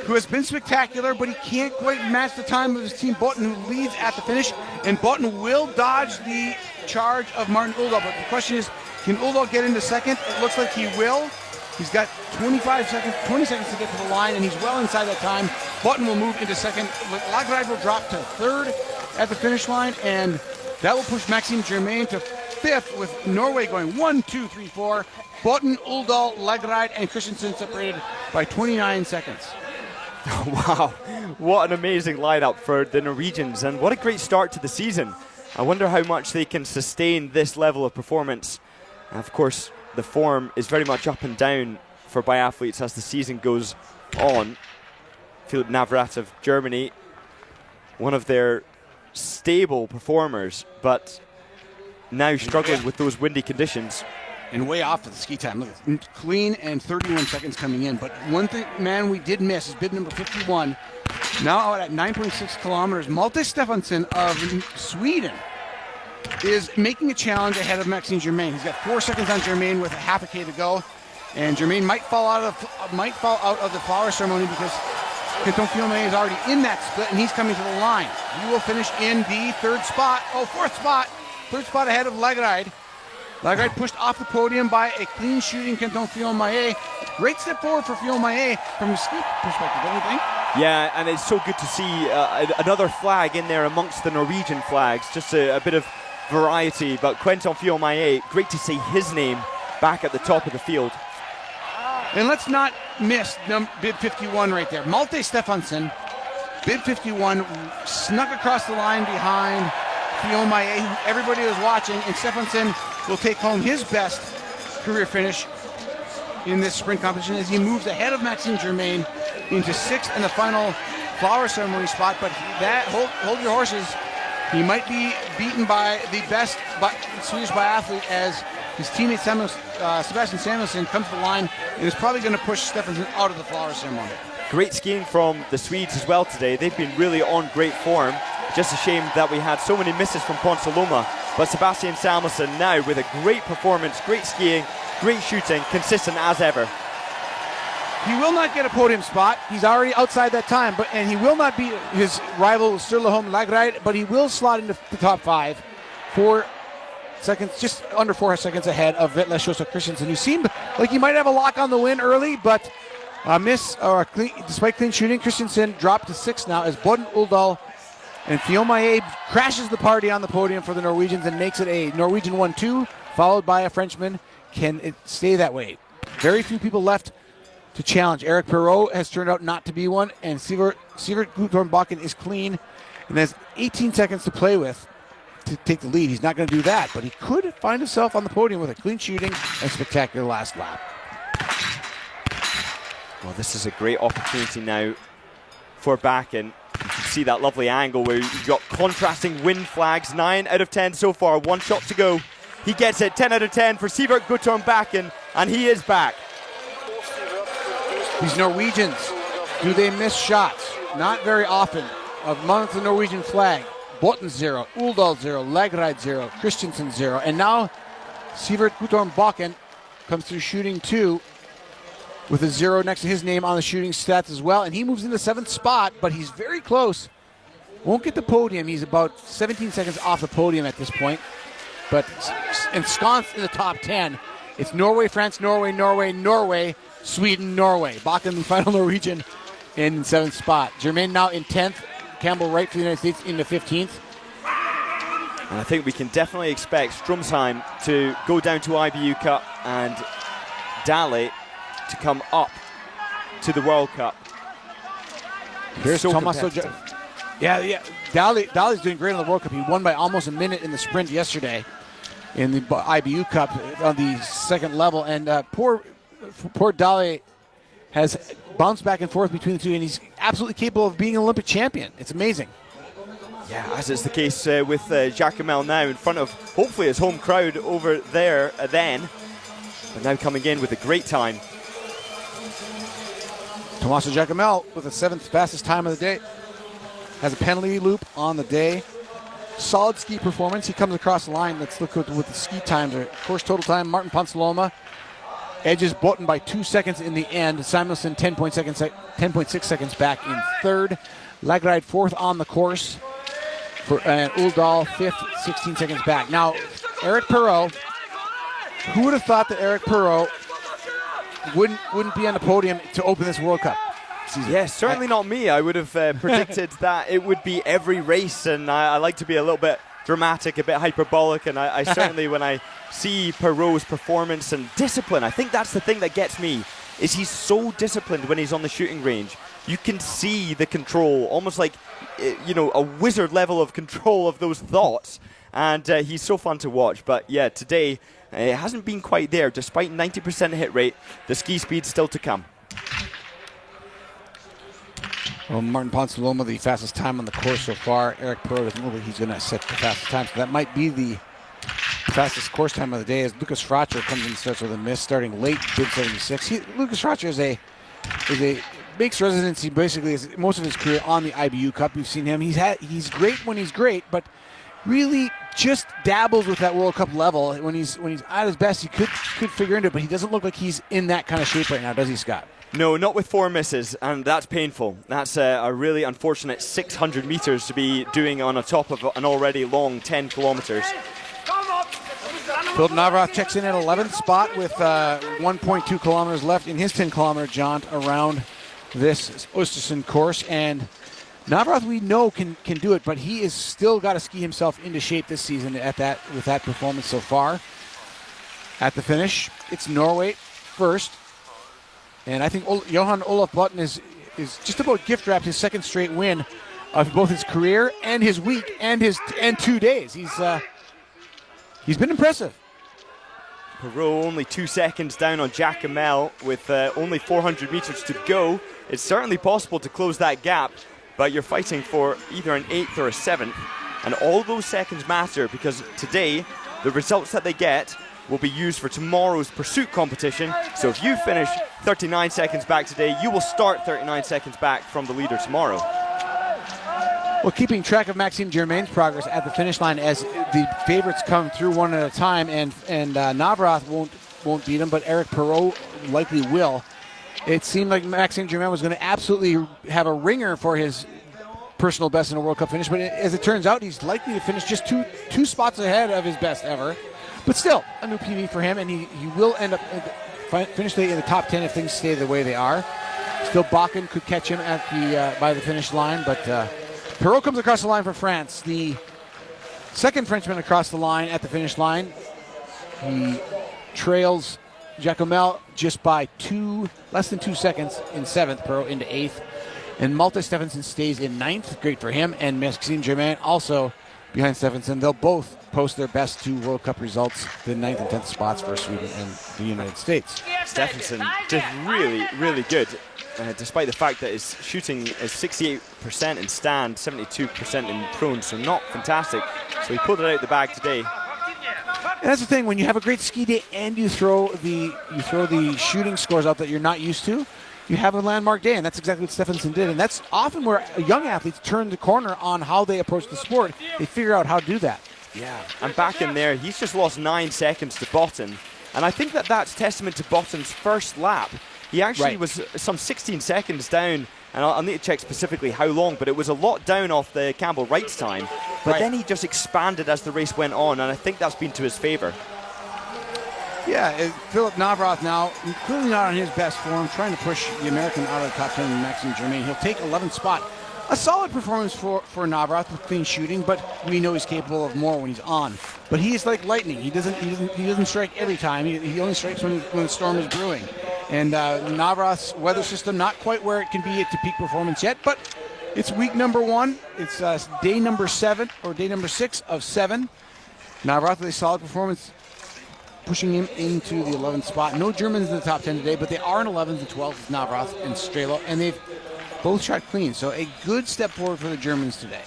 who has been spectacular, but he can't quite match the time of his team, Botten, who leads at the finish. And Botten will dodge the charge of Martin Uldal. But the question is, can Uldal get into second? It looks like he will. He's got 20 seconds to get to the line, and he's well inside that time. Botten will move into second. Lageride will drop to third at the finish line, and that will push Maxime Germain to fifth, with Norway going 1, 2, 3, 4. Botten, Uldal, Lageride, and Christensen separated by 29 seconds. Wow, what an amazing lineup for the Norwegians, and what a great start to the season. I wonder how much they can sustain this level of performance. And of course, the form is very much up and down for biathletes as the season goes on. Philipp Navrat of Germany, one of their stable performers, but now struggling with those windy conditions. And way off of the ski time. Look, clean and 31 seconds coming in. But one thing, man, we did miss is bib number 51. Now out at 9.6 kilometers. Malte Stefansson of Sweden is making a challenge ahead of Maxime Germain. He's got 4 seconds on Germain with a half a K to go. And Germain might fall out of the flower ceremony because Quentin Fillon is already in that split, and he's coming to the line. He will finish in the fourth spot. Third spot ahead of Lageride. Lageride pushed off the podium by a clean shooting Quentin Fillon-Maillet. Great step forward for Fillon-Maillet from a ski perspective, don't you think? Yeah, and it's so good to see another flag in there amongst the Norwegian flags. Just a bit of variety, but Quentin Fillon-Maillet, great to see his name back at the top of the field. And let's not miss bib 51 right there. Malte Stefansson, bib 51, snuck across the line behind Fillon-Maillet, who everybody was watching, and Stefansson will take home his best career finish in this sprint competition as he moves ahead of Maxime Germain into sixth in the final flower ceremony spot. But hold your horses. He might be beaten by the best Swedish biathlete as his teammate Sebastian Samuelsson comes to the line and is probably going to push Stefansson out of the flower ceremony. Great skiing from the Swedes as well today. They've been really on great form. Just a shame that we had so many misses from Ponsaloma. But Sebastian Samuelsson now with a great performance, great skiing, great shooting, consistent as ever. He will not get a podium spot. He's already outside that time, and he will not beat his rival Sturlaholm Lageride, but he will slot into the top 5. 4 seconds, just under 4 seconds ahead of Vetle Sjosa Christensen, who seemed like he might have a lock on the win early, but despite clean shooting, Christensen dropped to 6th now as Botten, Uldal, and Fillon-Maillet crashes the party on the podium for the Norwegians and makes it a Norwegian 1-2, followed by a Frenchman. Can it stay that way? Very few people left to challenge. Eric Perrault has turned out not to be one, and Sivert Guttorm-Bakken is clean and has 18 seconds to play with to take the lead. He's not going to do that, but he could find himself on the podium with a clean shooting and spectacular last lap. Well, this is a great opportunity now for Bakken. You can see that lovely angle where you've got contrasting wind flags. 9 out of 10 so far. 1 shot to go. He gets it. 10 out of 10 for Sivert Guttorm-Bakken, and he is back. These Norwegians, do they miss shots? Not very often. Among the Norwegian flag, Botten 0, Uldal 0, Lagride 0, Christensen 0, and now Sivert Guttorm-Bakken comes through shooting 2 with a 0 next to his name on the shooting stats as well, and he moves into 7th spot, but he's very close. Won't get the podium. He's about 17 seconds off the podium at this point, but ensconced in the top 10. It's Norway, France, Norway, Norway, Norway, Sweden, Norway. Bakken, the final Norwegian, in 7th spot. Germain now in 10th. Campbell Wright for the United States into 15th. And I think we can definitely expect Stromsheim to go down to IBU Cup and Dale to come up to the World Cup. Here's so Tommaso. Yeah. Dale's doing great on the World Cup. He won by almost a minute in the sprint yesterday in the IBU Cup on the second level. And poor Dale has bounced back and forth between the two, and he's absolutely capable of being an Olympic champion. It's amazing. Yeah, as is the case with Jacquemel now in front of hopefully his home crowd over there then. But now coming in with a great time. Tommaso Jacquemel with the 7th fastest time of the day. Has a penalty loop on the day. Solid ski performance. He comes across the line. Let's look at what the ski times are. Course total time, Martin Ponsaloma edges Botten by 2 seconds in the end. Samuelson 10.6 seconds back in 3rd. Lagride 4th on the course. And Uldal 5th, 16 seconds back. Now, Eric Perrault. Who would have thought that Eric Perrault wouldn't be on the podium to open this World Cup season? Yes, certainly not me. I would have predicted that it would be every race, and I like to be a little bit dramatic, a bit hyperbolic, and I certainly, when I see Perrault's performance and discipline, I think that's the thing that gets me, is he's so disciplined when he's on the shooting range. You can see the control, almost like, a wizard level of control of those thoughts, and he's so fun to watch. But yeah, today, it hasn't been quite there. Despite 90% hit rate, the ski speed's still to come. Well, Martin Ponsaloma, the fastest time on the course so far. Eric Perrault doesn't look like he's going to set the fastest time, so that might be the fastest course time of the day as Lucas Fracher comes in and starts with a miss, starting late, bid 76. Lucas Fracher makes residency basically most of his career on the IBU Cup. We've seen him. He's great when he's great, but really just dabbles with that World Cup level. When he's at his best, he could figure into it, but he doesn't look like he's in that kind of shape right now, does he, Scott? No, not with 4 misses, and that's painful. That's a really unfortunate 600 meters to be doing on the top of an already long 10 kilometers. Phil Navrath checks in at 11th spot with 1.2 kilometers left in his 10-kilometer jaunt around this Ostersund course, and Navrath, we know, can do it, but he is still got to ski himself into shape this season with that performance so far. At the finish, it's Norway first, and I think Johan Olaf Botten is just about gift-wrapped his second straight win of both his career and his week and 2 days. He's been impressive. Perrault only 2 seconds down on Jacquemel with only 400 meters to go. It's certainly possible to close that gap, but you're fighting for either an 8th or a 7th, and all those seconds matter because today the results that they get will be used for tomorrow's pursuit competition. So if you finish 39 seconds back today, you will start 39 seconds back from the leader tomorrow. Well, keeping track of Maxime Germain's progress at the finish line as the favorites come through one at a time, and Navrath won't beat him, but Eric Perrault likely will. It seemed like Maxime Germain was going to absolutely have a ringer for his personal best in a World Cup finish, but as it turns out, he's likely to finish just two spots ahead of his best ever. But still, a new PB for him, and he will end up finish in the top 10 if things stay the way they are. Still, Bakken could catch him at by the finish line, but Perrault comes across the line for France. The second Frenchman across the line at the finish line. He trails Jacomel just by less than 2 seconds in 7th, Perot into 8th. And Malte Stephenson stays in 9th. Great for him. And Maxime Germain also behind Stephenson. They'll both post their best 2 World Cup results, the 9th and 10th spots for Sweden and the United States. Stephenson did really, really good, despite the fact that his shooting is 68% in stand, 72% in prone, so not fantastic. So he pulled it out the bag today. And that's the thing, when you have a great ski day and you throw the shooting scores out that you're not used to, you have a landmark day, and that's exactly what Stephenson did. And that's often where young athletes turn the corner on how they approach the sport. They figure out how to do that. Yeah, and back in there, he's just lost 9 seconds to Botten. And I think that that's testament to Botten's first lap. He actually was some 16 seconds down, and I'll need to check specifically how long, but it was a lot down off the Campbell Wright's time. But then he just expanded as the race went on, and I think that's been to his favor. Yeah, Philip Navrath now, clearly not on his best form, trying to push the American out of the top 10, Maxime Germain. He'll take 11th spot. A solid performance for Navrath with clean shooting, but we know he's capable of more when he's on. But he is like lightning. He doesn't strike every time. He only strikes when the storm is brewing. And Navrath's weather system not quite where it can be at the peak performance yet, but it's week number 1. It's day number 7 or day number 6 of 7. Navrath with a solid performance, pushing him into the 11th spot. No Germans in the top 10 today, but they are in 11th and 12th with Navrath and Strelo, and they've both shot clean. So a good step forward for the Germans today.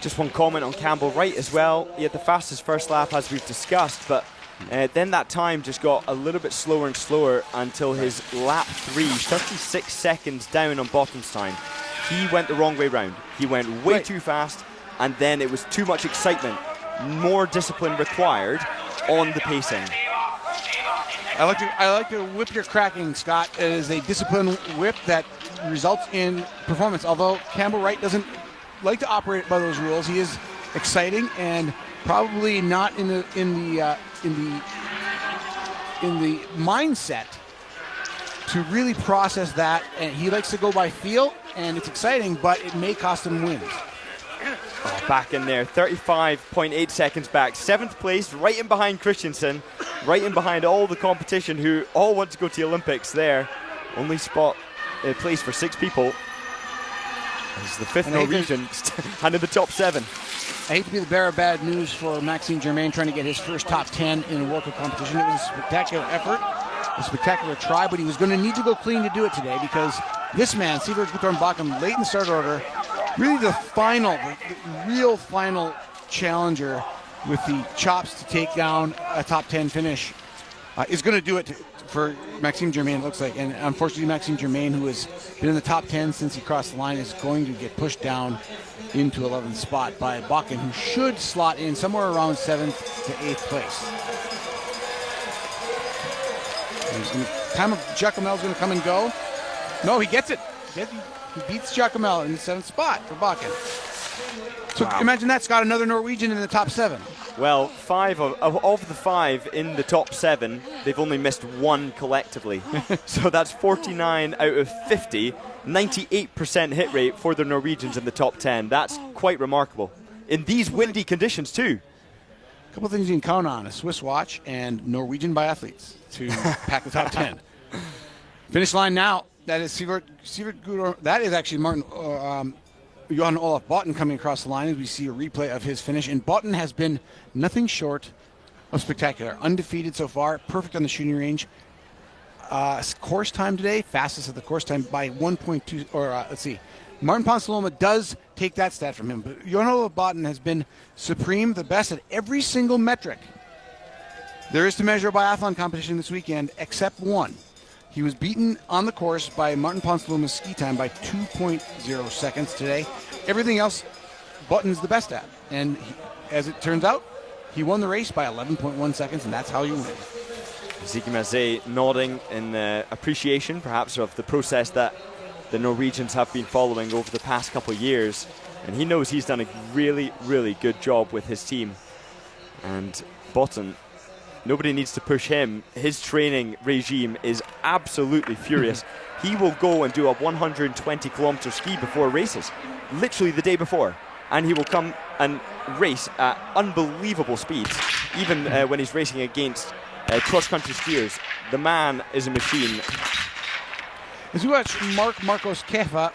Just one comment on Campbell Wright as well. He had the fastest first lap, as we've discussed, but then that time just got a little bit slower and slower until his lap 3, 36 seconds down on Bottom's time. He went the wrong way round. He went way too fast, and then it was too much excitement. More discipline required on the pacing. I like to whip your cracking, Scott. It is a disciplined whip that results in performance. Although Campbell Wright doesn't like to operate by those rules, he is exciting and probably not in the mindset to really process that. And he likes to go by feel, and it's exciting, but it may cost him wins. Oh, back in there, 35.8 seconds back. 7th place, right in behind Christensen, right in behind all the competition who all want to go to the Olympics there. Only spot place for 6 people. He's the 5th Norwegian and in the top 7. I hate to be the bearer of bad news for Maxime Germain trying to get his first top 10 in a World Cup competition. It was a spectacular effort, a spectacular try, but he was going to need to go clean to do it today because this man, Sivert Guttorm-Bakken, late in the start order, really the real final challenger with the chops to take down a top 10 finish, is going to do it for Maxime Germain, it looks like. And unfortunately, Maxime Germain, who has been in the top 10 since he crossed the line, is going to get pushed down into 11th spot by Bakken, who should slot in somewhere around 7th to 8th place. Time of Giacomel's going to come and go. No, he gets it. He beats Giacomel in the 7th spot for Bakken. So imagine that, Scott, another Norwegian in the top 7. Well, 5 of the 5 in the top 7, they've only missed 1 collectively. So that's 49 out of 50, 98% hit rate for the Norwegians in the top 10. That's quite remarkable. In these windy conditions, too. A couple of things you can count on: a Swiss watch and Norwegian biathletes to pack the top 10. Finish line now. That is Sivert Guttorm. That is actually Johan Olaf Botten coming across the line as we see a replay of his finish. And Botten has been nothing short of spectacular. Undefeated so far, perfect on the shooting range. Course time today, fastest at the course time by 1.2, or let's see. Martin Ponsaloma does take that stat from him, but Johan Olaf Botten has been supreme, the best at every single metric there is to measure a biathlon competition this weekend, except one. He was beaten on the course by Martin Ponsaloma's ski time by 2.0 seconds today. Everything else, Botten's the best at. And as it turns out, he won the race by 11.1 seconds, and that's how you win. Ziki Mazet nodding in appreciation, perhaps, of the process that the Norwegians have been following over the past couple of years. And he knows he's done a really, really good job with his team. And Botten, nobody needs to push him. His training regime is absolutely furious. He will go and do a 120-kilometer ski before races, literally the day before. And he will come and race at unbelievable speeds, even when he's racing against cross-country skiers. The man is a machine. As we watch Marcos Kefa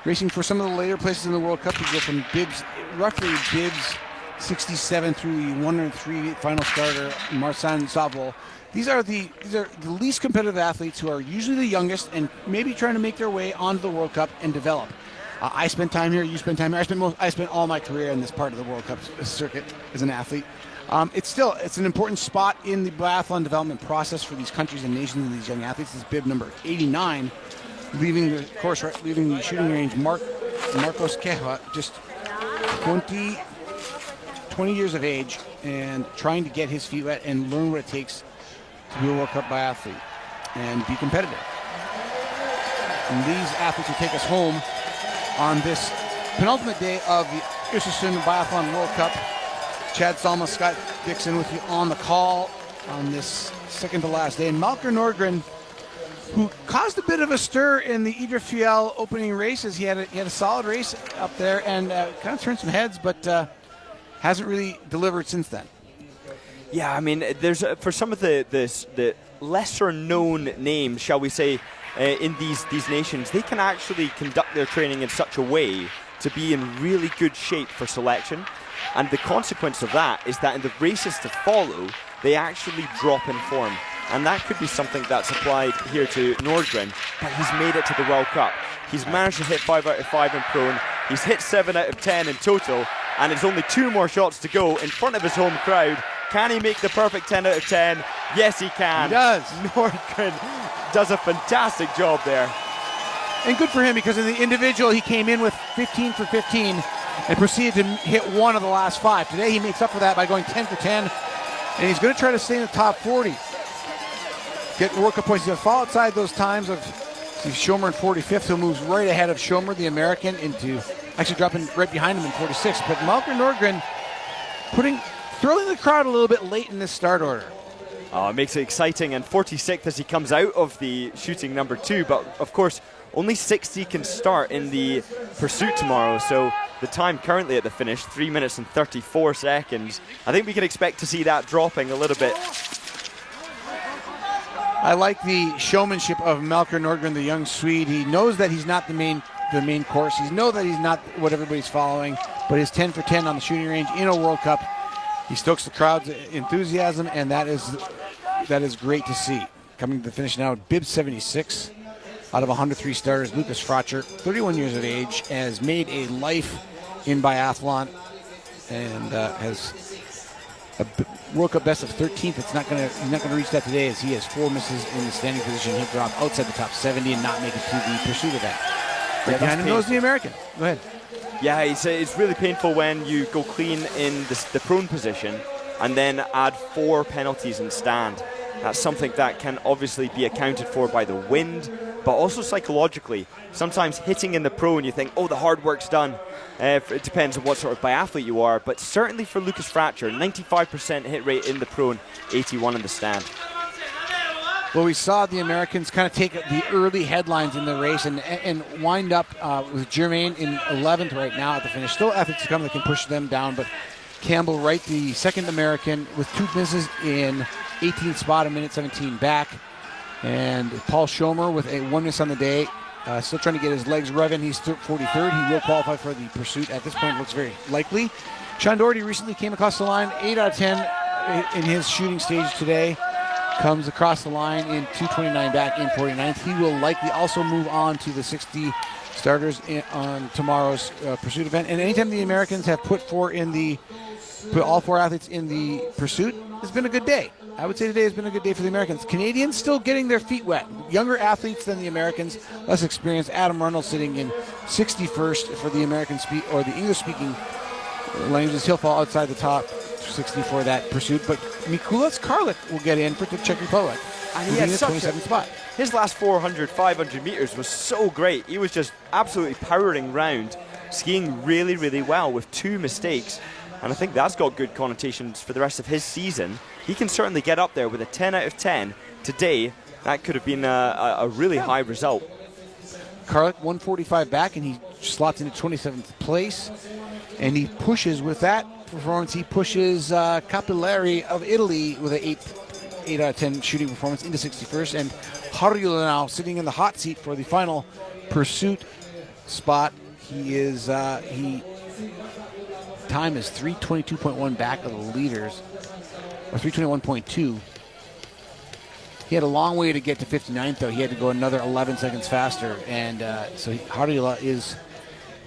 racing for some of the later places in the World Cup, he go from roughly bibs 67 through the 103 final starter, Marcin Savol. These are the least competitive athletes who are usually the youngest and maybe trying to make their way onto the World Cup and develop. I spent time here, you spent time here. I spent all my career in this part of the World Cup circuit as an athlete. It's an important spot in the biathlon development process for these countries and nations and these young athletes. This is bib number 89, leaving the shooting range. Marcos Kefa, just 20 years of age, and trying to get his feet wet and learn what it takes to be a World Cup biathlete and be competitive. And these athletes will take us home on this penultimate day of the Ostersund Biathlon World Cup. Chad Salma, Scott Dixon with you on the call on this second to last day. And Melker Nordgren, who caused a bit of a stir in the Idre-Fjell opening races. He had a solid race up there and kind of turned some heads, but hasn't really delivered since then. Yeah, I mean, there's for some of the lesser known names, shall we say, in these nations, they can actually conduct their training in such a way to be in really good shape for selection. And the consequence of that is that in the races to follow, they actually drop in form. And that could be something that's applied here to Nordgren, but he's made it to the World Cup. He's managed to hit 5 out of 5 in prone. He's hit 7 out of 10 in total, and there's only 2 more shots to go in front of his home crowd. Can he make the perfect 10 out of 10? Yes, he can. He does. Nordgren does a fantastic job there. And good for him, because in the individual, he came in with 15 for 15 and proceeded to hit 1 of the last 5. Today, he makes up for that by going 10 for 10, and he's going to try to stay in the top 40. Get World Cup points. He's going to fall outside those times of Schomer in 45th, who moves right ahead of Schomer, the American, into actually dropping right behind him in 46th. But Melker Nordgren thrilling the crowd a little bit late in this start order. It makes it exciting, and 46th as he comes out of the shooting number 2. But of course, only 60 can start in the pursuit tomorrow. So the time currently at the finish, 3 minutes and 34 seconds. I think we can expect to see that dropping a little bit. I like the showmanship of Melker Nordgren, the young Swede. He knows that he's not the main course. He knows that he's not what everybody's following, but his 10 for 10 on the shooting range in a World Cup, he stokes the crowd's enthusiasm, and that is great to see. Coming to the finish now, bib 76 out of 103 starters. Lucas Fratscher, 31 years of age, has made a life in biathlon and has a World Cup best of 13th. He's not going to reach that today, as he has 4 misses in the standing position. He'll drop outside the top 70 and not make it to the pursuit event. Right behind him goes the American. Go ahead. Yeah, it's really painful when you go clean in the prone position and then add 4 penalties in stand. That's something that can obviously be accounted for by the wind, but also psychologically. Sometimes hitting in the prone, you think, oh, the hard work's done. It depends on what sort of biathlete you are, but certainly for Lucas Fratscher, 95% hit rate in the prone, 81 in the stand. Well, we saw the Americans kind of take the early headlines in the race and wind up with Germain in 11th right now at the finish. Still athletes to come that can push them down, but Campbell Wright, the second American, with 2 misses in 18th spot, a minute 17 back. And Paul Schomer with a 1 miss on the day. Still trying to get his legs revving. He's 43rd. He will qualify for the pursuit. At this point, looks very likely. Sean Doherty recently came across the line. 8 out of 10 in his shooting stage today. Comes across the line in 2:29 back in 49th. He will likely also move on to the 60 starters on tomorrow's pursuit event. And anytime the Americans have put all 4 athletes in the pursuit, it's been a good day. I would say today has been a good day for the Americans. Canadians still getting their feet wet. Younger athletes than the Americans, less experienced. Adam Runnell sitting in 61st for the American or the English-speaking languages. He'll fall outside the top 60 for that pursuit. But Mikulas Karlik will get in for the Czech Republic. And he had the 27th spot. His last 400, 500 meters was so great. He was just absolutely powering round, skiing really, really well with 2 mistakes. And I think that's got good connotations for the rest of his season. He can certainly get up there with a 10 out of 10. Today, that could have been a really high result. Karlik 145 back, and he slots into 27th place. And he pushes with that performance. He pushes Capillari of Italy with an 8 out of 10 shooting performance into 61st. And Harjula now sitting in the hot seat for the final pursuit spot. He is, time is 3:22.1 back of the leaders, or 3:21.2. He had a long way to get to 59th, though. He had to go another 11 seconds faster. And so Harjula is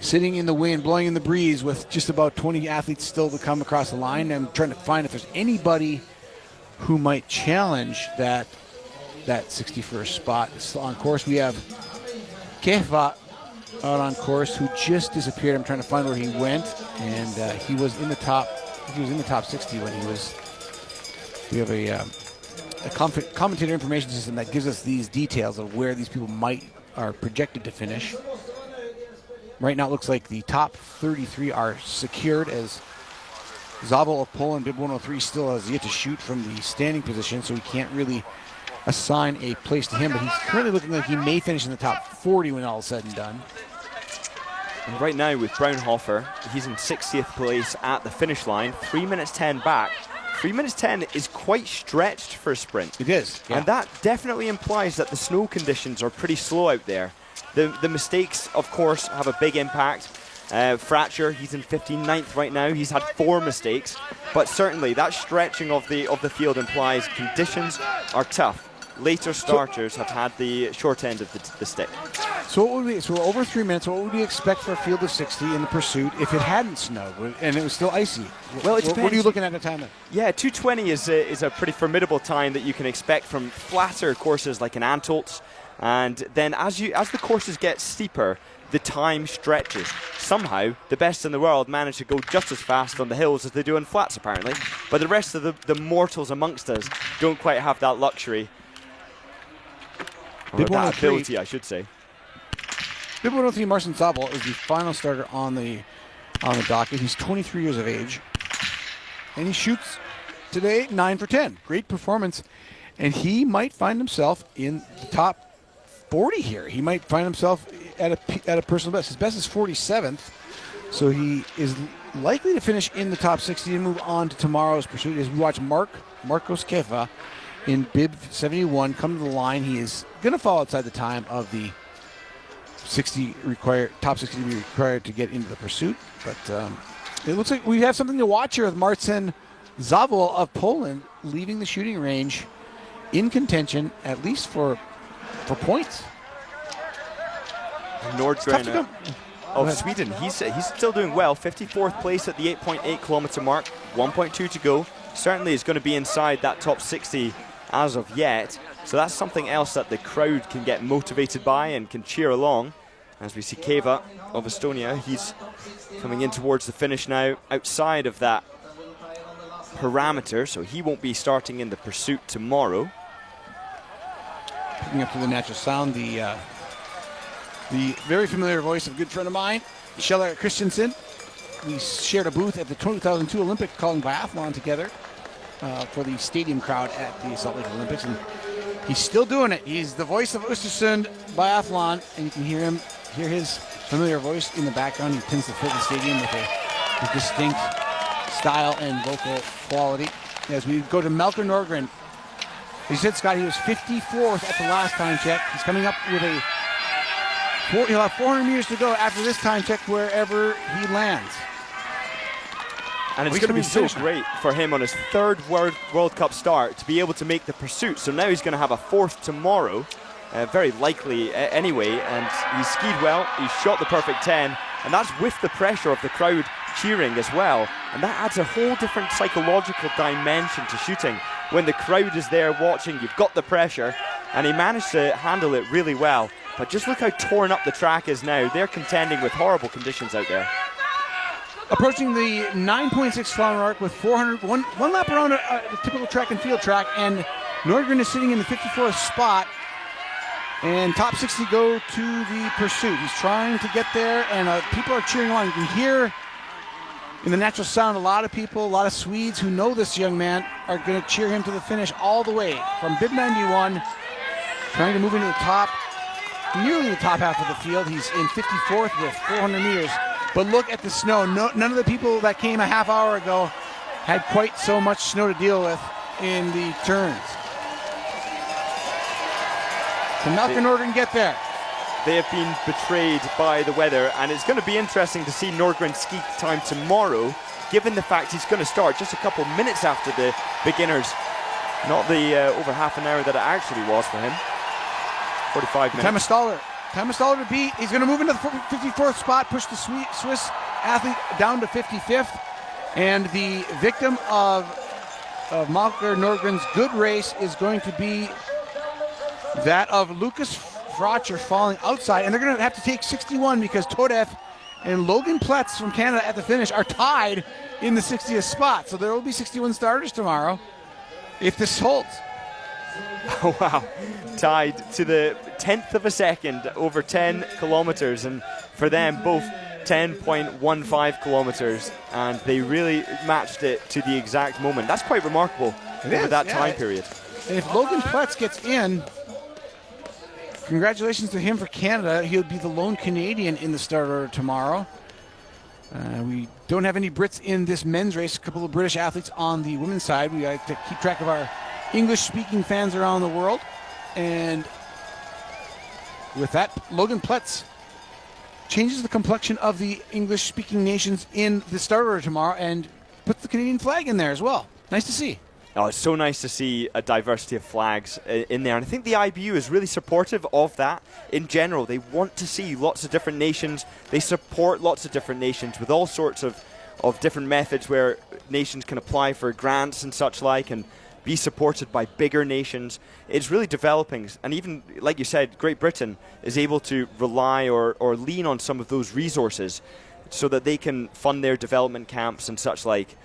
sitting in the wind, blowing in the breeze with just about 20 athletes still to come across the line. I'm trying to find if there's anybody who might challenge that 61st spot. Still on course, we have Kefa out on course who just disappeared. I'm trying to find where he went, and he was in the top. He was in the top 60 when he was. We have a commentator information system that gives us these details of where these people are projected to finish. Right now, it looks like the top 33 are secured, as Zabel of Poland, Bib 103, still has yet to shoot from the standing position, so we can't really assign a place to him. But he's currently looking like he may finish in the top 40 when all is said and done. And right now with Braunhofer, he's in 60th place at the finish line, 3 minutes 10 back. 3 minutes 10 is quite stretched for a sprint. It is, yeah. And that definitely implies that the snow conditions are pretty slow out there. The mistakes, of course, have a big impact. Fracture, he's in 59th right now. He's had 4 mistakes. But certainly that stretching of the field implies conditions are tough. Later starters have had the short end of the stick. So we're over 3 minutes. What would we expect for a field of 60 in the pursuit if it hadn't snowed and it was still icy? Well, it depends. What are you looking at the time? Yeah, 2:20 is a pretty formidable time that you can expect from flatter courses like in Antolz. And then as the courses get steeper, the time stretches. Somehow, the best in the world manage to go just as fast on the hills as they do on flats, apparently. But the rest of the mortals amongst us don't quite have that luxury. Or that ability, I should say. Bib 103 Marcin Zabel is the final starter on the docket. He's 23 years of age. And he shoots today 9 for 10. Great performance. And he might find himself in the top 40 here. He might find himself at a personal best. His best is 47th, so he is likely to finish in the top 60 and move on to tomorrow's pursuit. As we watch Marcos Kefa in bib 71 come to the line, he is going to fall outside the time of the 60 top 60 to be required to get into the pursuit. But it looks like we have something to watch here with Marcin Zabel of Poland leaving the shooting range in contention, at least for points. Nordgren of Sweden, he's still doing well. 54th place at the 8.8 kilometer mark, 1.2 to go. Certainly is going to be inside that top 60 as of yet. So that's something else that the crowd can get motivated by and can cheer along. As we see Keva of Estonia, he's coming in towards the finish now outside of that parameter, so he won't be starting in the pursuit tomorrow. Picking up to the natural sound, the very familiar voice of a good friend of mine, Kjell Christensen. We shared a booth at the 2002 Olympic calling biathlon together for the stadium crowd at the Salt Lake Olympics, and he's still doing it. He's the voice of Ostersund biathlon, and you can hear his familiar voice in the background. He tends to fill the stadium with a distinct style and vocal quality. As we go to Melker Nordgren, he said, Scott, he was 54th at the last time check. He's coming up with he'll have 400 meters to go after this time check wherever he lands. And it's going to be so great for him on his 3rd World Cup start to be able to make the pursuit. So now he's going to have a 4th tomorrow, very likely anyway. And he's skied well, he's shot the perfect 10, and that's with the pressure of the crowd cheering as well. And that adds a whole different psychological dimension to shooting. When the crowd is there watching, you've got the pressure, and he managed to handle it really well. But just look how torn up the track is now. They're contending with horrible conditions out there. Approaching the 9.6 kilometer mark with 1 lap around a typical track and field track, and Nordgren is sitting in the 54th spot, and top 60 go to the pursuit. He's trying to get there, and people are cheering on. You can hear in the natural sound a lot of people, a lot of Swedes who know this young man are going to cheer him to the finish all the way from bib 91, trying to move into the top, nearly the top half of the field. He's in 54th with 400 meters. But look at the snow. None of the people that came a half hour ago had quite so much snow to deal with in the turns. Can Malcolm Nordgren get there? They have been betrayed by the weather, and it's going to be interesting to see Nordgren's ski time tomorrow, given the fact he's going to start just a couple minutes after the beginners. Not the over half an hour that it actually was for him. 45 minutes. Time of Stoller to beat. He's going to move into the 54th spot, push the Swiss athlete down to 55th. And the victim of Malcolm Nordgren's good race is going to be that of Lucas Frotcher falling outside. And they're going to have to take 61 because Todef and Logan Pletz from Canada at the finish are tied in the 60th spot. So there will be 61 starters tomorrow if this holds. Oh, wow. Tied to the 10th of a second over 10 kilometers. And for them, both 10.15 kilometers. And they really matched it to the exact moment. That's quite remarkable over that time period. And if Logan Pletz gets in, congratulations to him for Canada. He'll be the lone Canadian in the start order tomorrow. We don't have any Brits in this men's race. A couple of British athletes on the women's side. We like to keep track of our English-speaking fans around the world. And with that, Logan Pletz changes the complexion of the English-speaking nations in the start order tomorrow and puts the Canadian flag in there as well. Nice to see. Oh, it's so nice to see a diversity of flags in there. And I think the IBU is really supportive of that in general. They want to see lots of different nations. They support lots of different nations with all sorts of different methods where nations can apply for grants and such like and be supported by bigger nations. It's really developing. And even, like you said, Great Britain is able to rely or lean on some of those resources so that they can fund their development camps and such like.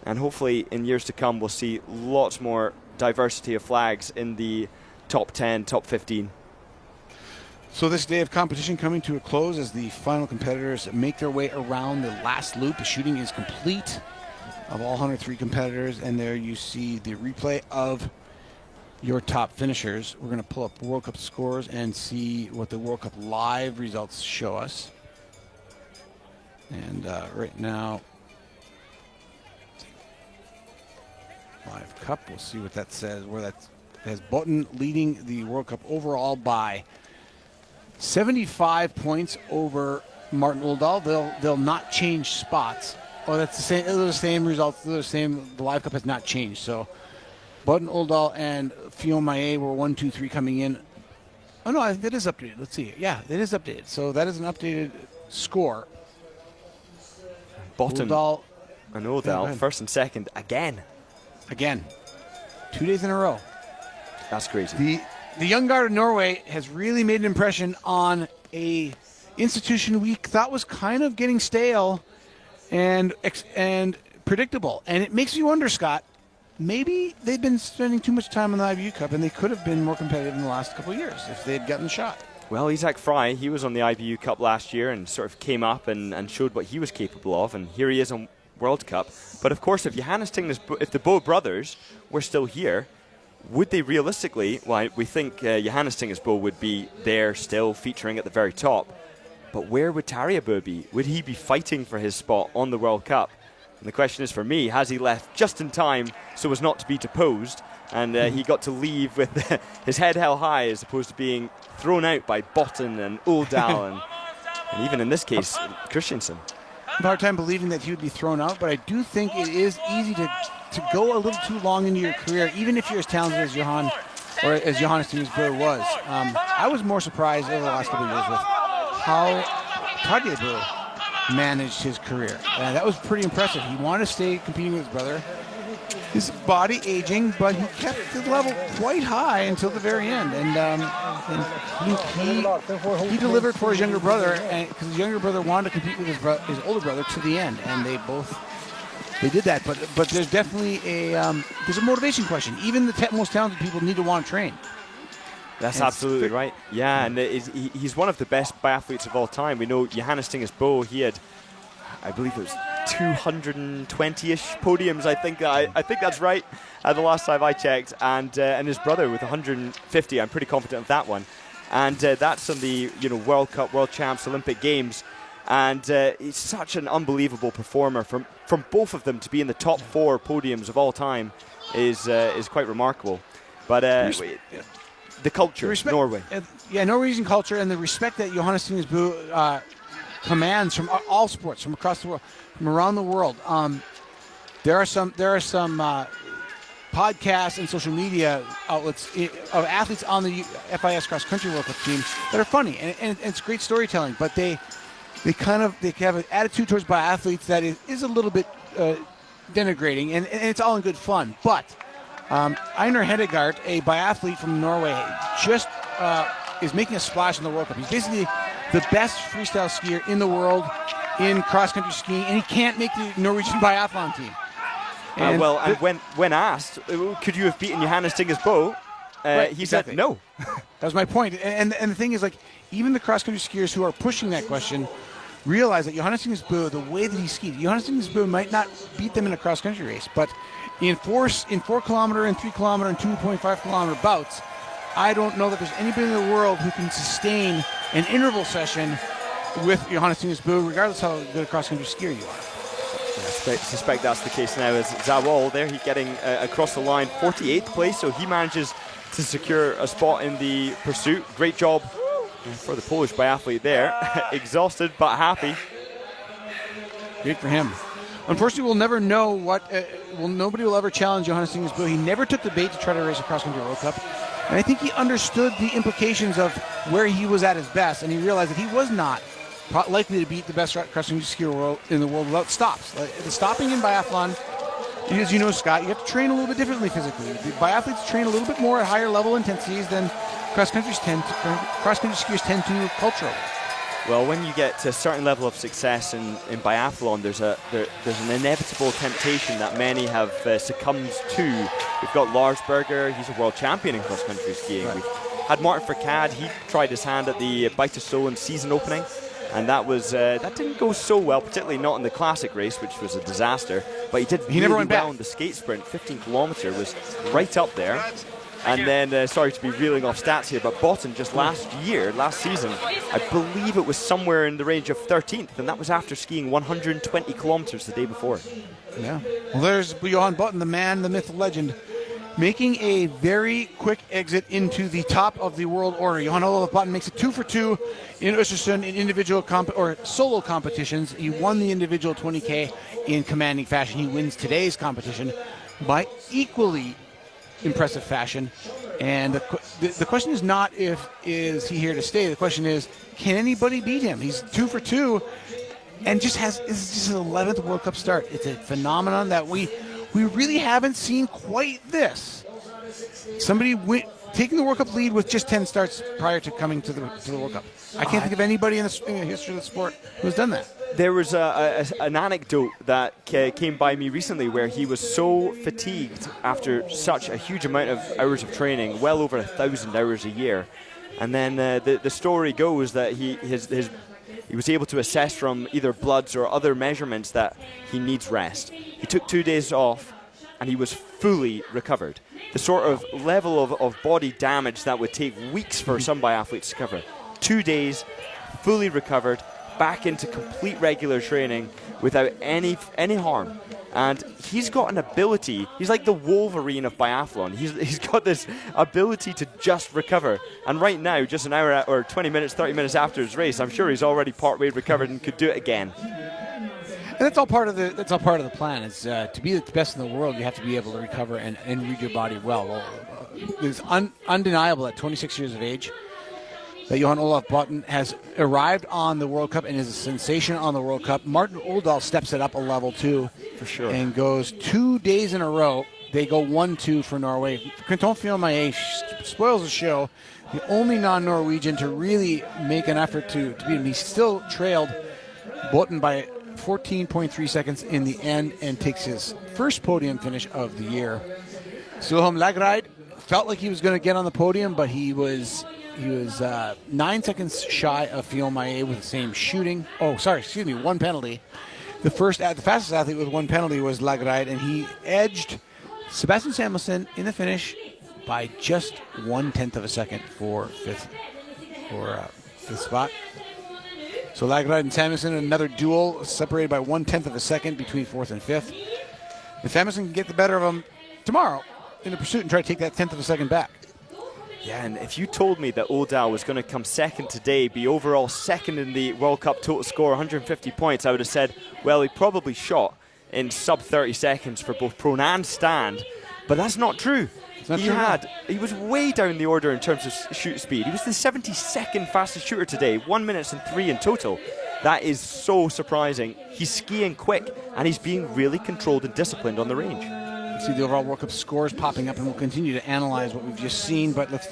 And hopefully in years to come we'll see lots more diversity of flags in the top 10, top 15. So this day of competition coming to a close as the final competitors make their way around the last loop. The shooting is complete of all 103 competitors, and there you see the replay of your top finishers. We're going to pull up World Cup scores and see what the World Cup live results show us. And right now, Live Cup. We'll see what that says. Where that has Botten leading the World Cup overall by 75 points over Martin Oldal. They'll not change spots. Oh, that's the same. Those are the same results. Those are the same. The Live Cup has not changed. So Botten, Oldal, and Fionn Maillet were 1, 2, 3 coming in. Oh no, I think that is updated. Let's see. Yeah, it is updated. So that is an updated score. Botten and Oldal, first and second again. 2 days in a row. That's crazy. The young guard of Norway has really made an impression on a institution we thought was kind of getting stale and predictable. And it makes me wonder, Scott, maybe they've been spending too much time on the IBU Cup and they could have been more competitive in the last couple of years if they had gotten the shot. Well, Isaac Fry, he was on the IBU Cup last year and sort of came up and showed what he was capable of. And here he is on World Cup. But of course, if if the Boe brothers were still here, would they realistically, well, we think Johannes Tingesbo would be there still featuring at the very top, but where would Tarja Boe be? Would he be fighting for his spot on the World Cup? And the question is for me, has he left just in time so as not to be deposed? And he got to leave with his head held high as opposed to being thrown out by Botten and Oldal and even in this case, Christensen. I have a hard time believing that he would be thrown out, but I do think it is easy to go a little too long into your career, even if you're as talented as Johan or as Johannes Tingesbo was. I was more surprised over the last couple of years with how Tarja Boe managed his career. That was pretty impressive. He wanted to stay competing with his brother. His body aging, but he kept the level quite high until the very end. And he delivered for his younger brother, because his younger brother wanted to compete with his older brother to the end, and they did that. But there's definitely there's a motivation question. Even the most talented people need to want to train. That's absolutely right. Yeah, and he's one of the best biathletes of all time. We know Johannes Tingesbo, he had, I believe it was 220-ish podiums. I think that's right. The last time I checked, and his brother with 150. I'm pretty confident of that one. And that's on the World Cup, World Champs, Olympic Games, and he's such an unbelievable performer. From both of them to be in the top 4 podiums of all time is quite remarkable. But the culture, Norway. Norwegian culture and the respect that Johannes Tingesbø commands from all sports, from across the world, from around the world. There are some podcasts and social media outlets of athletes on the FIS cross country World Cup team that are funny and it's great storytelling, but they have an attitude towards biathletes that is a little bit denigrating, and it's all in good fun. But Einar Hedegaard, a biathlete from Norway, just is making a splash in the World Cup. He's basically the best freestyle skier in the world in cross-country skiing, and he can't make the Norwegian biathlon team. And when asked, could you have beaten Johannes Tingesbø, he said no. That was my point. And the thing is, like, even the cross-country skiers who are pushing that question realize that Johannes Tingesbø, the way that he skied, Johannes Tingesbø might not beat them in a cross-country race, but in 4 kilometer and 3 kilometer and 2.5 kilometer bouts, I don't know that there's anybody in the world who can sustain an interval session with Johannes Tingesbø, regardless how good a cross-country skier you are. I suspect that's the case now. As Zawal there, he's getting across the line, 48th place, so he manages to secure a spot in the pursuit. Great job for the Polish biathlete there. Exhausted but happy. Great for him. Unfortunately, we'll never know what. Nobody will ever challenge Johannes Tingesbø. He never took the bait to try to race a cross-country World Cup, and I think he understood the implications of where he was at his best, and he realized that he was not likely to beat the best cross-country skier in the world without stops. The stopping in biathlon, as you know, Scott, you have to train a little bit differently physically. The biathletes train a little bit more at higher level intensities than cross-country skiers tend to culturally. Well, when you get to a certain level of success in biathlon, there's an inevitable temptation that many have succumbed to. We've got Lars Berger, he's a world champion in cross-country skiing. Right. We've had Martin Fourcade, he tried his hand at the Biathlon season opening, and that didn't go so well, particularly not in the classic race, which was a disaster. But he did never went well back. in the skate sprint. 15 kilometer was right up there. And then, sorry to be reeling off stats here, but Botten just last season, I believe it was somewhere in the range of 13th, and that was after skiing 120 kilometers the day before. Yeah. Well, there's Johan Botten, the man, the myth, the legend, making a very quick exit into the top of the world order. Johan Olof Botten makes it 2 for 2 in Ostersund in individual or solo competitions. He won the individual 20K in commanding fashion. He wins today's competition by equally impressive fashion. And the question is not is he here to stay. The question is, can anybody beat him? He's 2 for 2 and this is just his 11th World Cup start. It's a phenomenon that we really haven't seen quite this. Somebody taking the World Cup lead with just 10 starts prior to coming to the World Cup. I can't think of anybody in the history of the sport who's done that. There was an anecdote that came by me recently where he was so fatigued after such a huge amount of hours of training, well over 1,000 hours a year. And then the story goes that he was able to assess from either bloods or other measurements that he needs rest. He took 2 days off and he was fully recovered. The sort of level of body damage that would take weeks for some biathletes to cover. 2 days, fully recovered, back into complete regular training without any harm. And he's got an ability, he's like the Wolverine of biathlon. He's got this ability to just recover. And right now, just an hour or 20 minutes, 30 minutes after his race, I'm sure he's already partway recovered and could do it again. And that's all part of the plan. Is to be the best in the world, you have to be able to recover and read your body well. It's undeniable at 26 years of age that Johan Olof Botten has arrived on the World Cup and is a sensation on the World Cup. Martin Oldal steps it up a level too, for sure, and goes 2 days in a row. They go 1-2 for Norway. Quentin Fillon-Maillet spoils the show. The only non-Norwegian to really make an effort to beat him. He still trailed Botten by 14.3 seconds in the end and takes his first podium finish of the year. Wilhelm Lagerreid felt like he was going to get on the podium, but he was 9 seconds shy of Fillon-Maillet with the same shooting. One penalty. The fastest athlete with one penalty was Lagerreid, and he edged Sebastian Samuelsson in the finish by just 1/10 of a second for fifth spot. So Lagerreid and Samuelsson, another duel separated by 1/10 of a second between fourth and fifth. If Samuelsson can get the better of him tomorrow in the pursuit and try to take that 1/10 of a second back. Yeah, and if you told me that Odal was going to come second today, be overall second in the World Cup total score, 150 points, I would have said, well, he probably shot in sub 30 seconds for both prone and stand. But that's not true. He was way down the order in terms of shoot speed. He was the 72nd fastest shooter today, 1 minute and 3 in total. That is so surprising. He's skiing quick, and he's being really controlled and disciplined on the range. You see the overall World Cup scores popping up, and we'll continue to analyze what we've just seen. But let's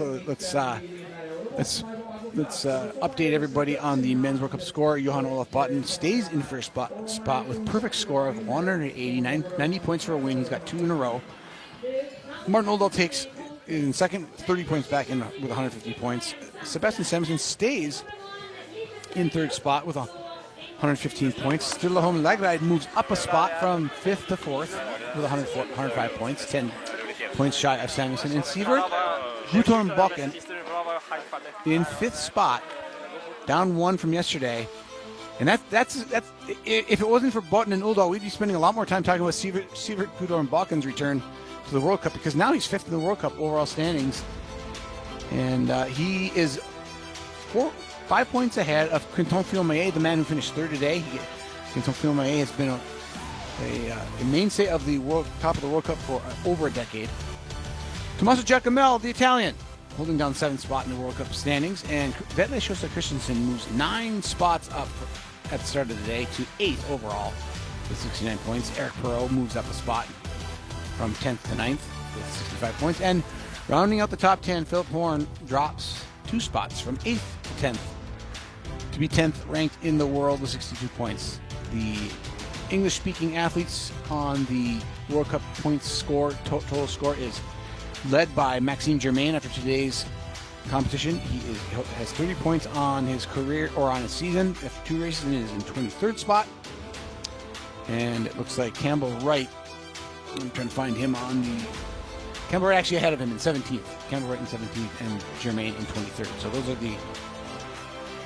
update everybody on the men's World Cup score. Johan Olaf Botten stays in first spot with perfect score of 180, 90 points for a win. He's got 2 in a row. Martin Oldal takes in second, 30 points back in with 150 points. Sebastian Samuelsson stays in third spot with 115 points. Sturlaholm Lagride moves up a spot from 5th to 4th with 105 points, 10 points shy of Samuelsson. And Sivert Guttorm-Bocken in 5th spot, down 1 from yesterday. And that's if it wasn't for Botten and Uldal, we'd be spending a lot more time talking about Sivert Guttorm-Bocken's return to the World Cup, because now he's 5th in the World Cup overall standings. And he is 5 points ahead of Quinton Fillon-Maillet, the man who finished 3rd today. Quinton Fillon-Maillet has been a mainstay of the top of the World Cup for over a decade. Tommaso Giacomel, the Italian, holding down 7th spot in the World Cup standings. And Vetle Sjosa Christensen moves 9 spots up at the start of the day to 8th overall with 69 points. Eric Perrault moves up a spot from 10th to 9th with 65 points. And rounding out the top 10, Philip Horn drops 2 spots from 8th to 10th to be 10th ranked in the world with 62 points. The English-speaking athletes on the World Cup points score, total score, is led by Maxime Germain after today's competition. He has 30 points on his career, or on his season, after 2 races, and is in 23rd spot. And it looks like Campbell Wright, I'm trying to find him on the... Campbell Wright actually ahead of him in 17th. Campbell Wright in 17th and Germain in 23rd. So those are the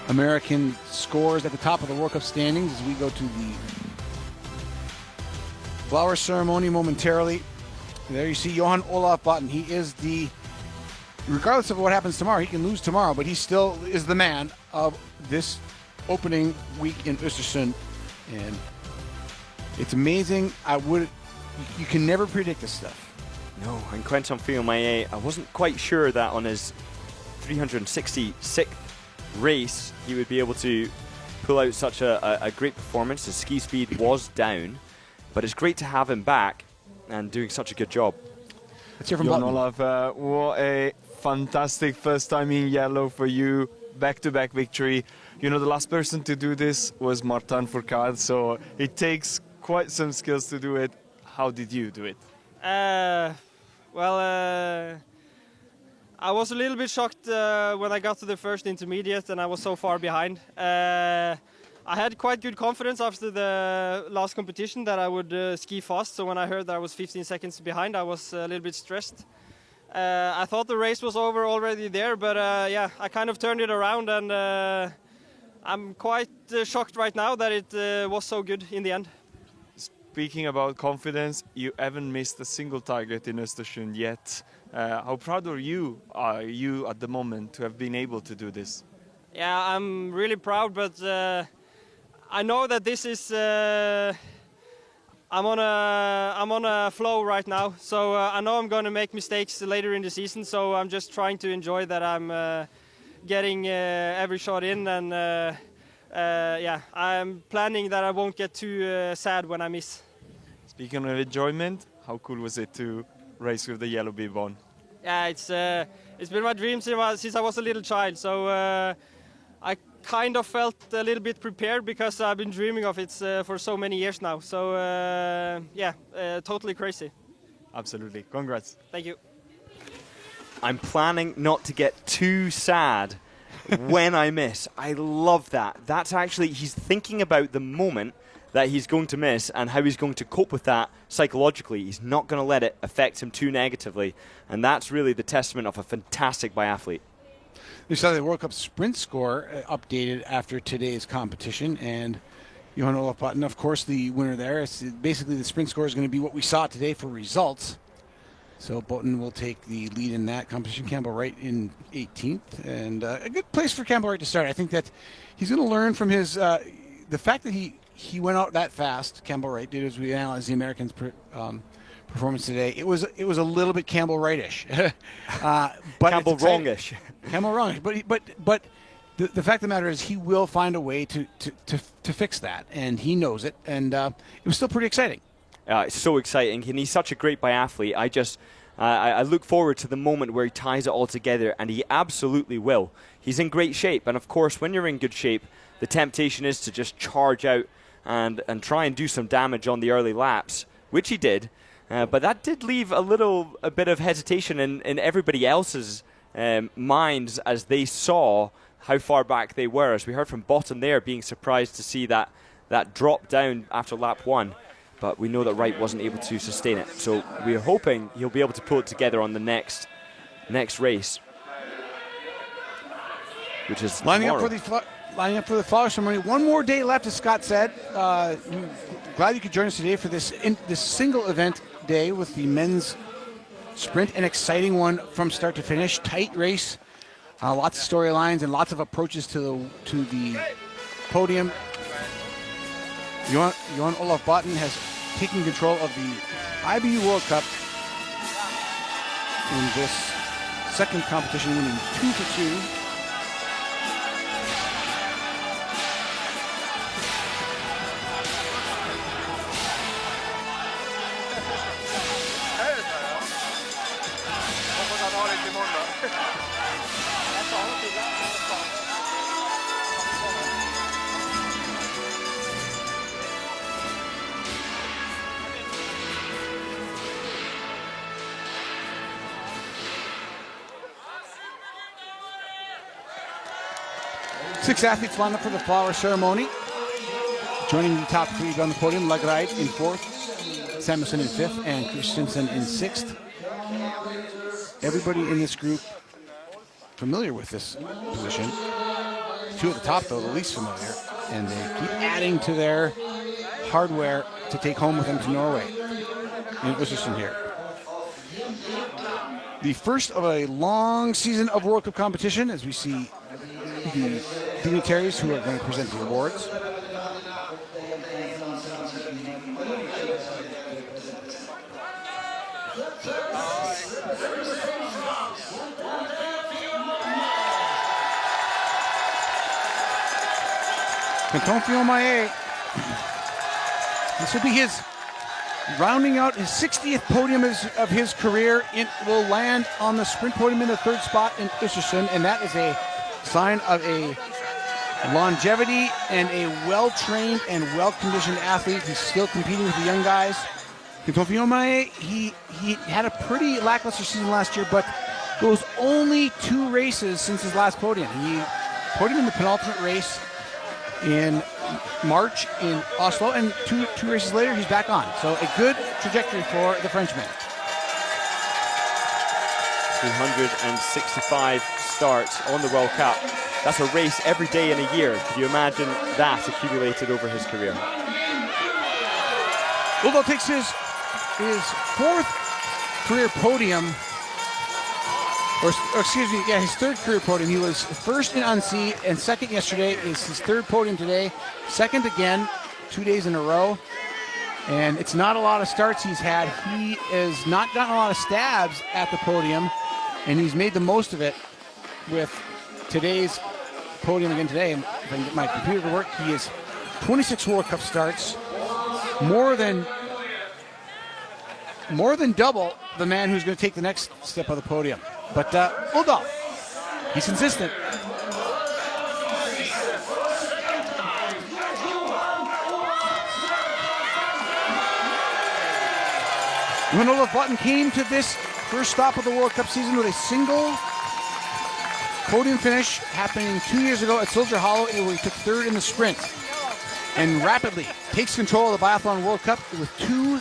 American scores at the top of the World Cup standings as we go to the flower ceremony momentarily. There you see Johan Olaf Botten. He is regardless of what happens tomorrow, he can lose tomorrow, but he still is the man of this opening week in Östersund. And it's amazing. You can never predict this stuff. No, and Quinton Fillon-Maillet, I wasn't quite sure that on his 366th race he would be able to pull out such a great performance. His ski speed was down, but it's great to have him back and doing such a good job. Let's hear from Johan Botten. Olaf, what a fantastic first time in yellow for you, back-to-back victory. You know, the last person to do this was Martin Fourcade, so it takes quite some skills to do it. How did you do it? I was a little bit shocked when I got to the first intermediate and I was so far behind. I had quite good confidence after the last competition that I would ski fast, so when I heard that I was 15 seconds behind, I was a little bit stressed. I thought the race was over already there, but yeah, I kind of turned it around, and I'm quite shocked right now that it was so good in the end. Speaking about confidence, you haven't missed a single target in Östersund yet. How proud are you at the moment to have been able to do this? Yeah, I'm really proud, but I know that this is I'm on a flow right now, so I know I'm going to make mistakes later in the season. So I'm just trying to enjoy that I'm getting every shot in, and yeah, I'm planning that I won't get too sad when I miss. Speaking of enjoyment, how cool was it to race with the yellow bib on? Yeah, it's been my dream since I was a little child. So I kind of felt a little bit prepared because I've been dreaming of it for so many years now. So yeah, totally crazy. Absolutely. Congrats. Thank you. I'm planning not to get too sad when I miss. I love that. That's actually, he's thinking about the moment that he's going to miss and how he's going to cope with that psychologically. He's not going to let it affect him too negatively. And that's really the testament of a fantastic biathlete. We saw the World Cup sprint score updated after today's competition, and Johan Olaf Botten, of course, the winner there. Basically, the sprint score is going to be what we saw today for results. So Boton will take the lead in that competition. Campbell Wright in 18th, and a good place for Campbell Wright to start. I think that he's going to learn from his the fact that he went out that fast. Campbell Wright did, as we analyzed the Americans' performance today. It was a little bit Campbell Wright-ish, but Campbell wrongish. Campbell wrongish, but the fact of the matter is he will find a way to fix that, and he knows it, and it was still pretty exciting. It's so exciting, and he's such a great biathlete. I look forward to the moment where he ties it all together, and he absolutely will. He's in great shape, and of course, when you're in good shape, the temptation is to just charge out and try and do some damage on the early laps, which he did. But that did leave a bit of hesitation in everybody else's minds as they saw how far back they were. As we heard from Boton there, being surprised to see that drop down after lap 1. But we know that Wright wasn't able to sustain it. So we're hoping he'll be able to pull it together on the next race, which is lining up for the flower ceremony. One more day left, as Scott said. Glad you could join us today for this single event day with the men's sprint, an exciting one from start to finish. Tight race, lots of storylines and lots of approaches to the podium. Johan Olaf Boton has taken control of the IBU World Cup in this second competition, winning 2 for 2. Six athletes lined up for the flower ceremony. Joining the top 3 on the podium, Lagride in 4th, Samuelson in 5th, and Christensen in 6th. Everybody in this group familiar with this position. 2 at the top, though, the least familiar, and they keep adding to their hardware to take home with them to Norway in Ostersund here. The first of a long season of World Cup competition, as we see the dignitaries who are going to present the awards. Canton Fiomaye. This will be his rounding out his 60th podium of his career. It will land on the sprint podium in the 3rd spot in Ostersund, and that is a sign of a longevity and a well-trained and well-conditioned athlete. He's still competing with the young guys. Canton Fiomaye, he had a pretty lackluster season last year, but goes only 2 races since his last podium. He podiumed in the penultimate race in March in Oslo, and two races later he's back on. So a good trajectory for the Frenchman. 365 starts on the World Cup. That's a race every day in a year. Can you imagine that accumulated over his career? Uldo takes his 4th career podium, or excuse me, yeah, his 3rd career podium. He was 1st in Annecy and 2nd yesterday. Is his 3rd podium today. 2nd again, 2 days in a row. And it's not a lot of starts he's had. He has not gotten a lot of stabs at the podium, and he's made the most of it with today's podium again today. If I can get my computer to work, he has 26 World Cup starts, more than double the man who's going to take the next step of the podium. But Uldo, he's consistent. Johan Olaf Boton came to this first stop of the World Cup season with a single podium finish happening 2 years ago at Soldier Hollow, where he took 3rd in the sprint, and rapidly takes control of the Biathlon World Cup with 2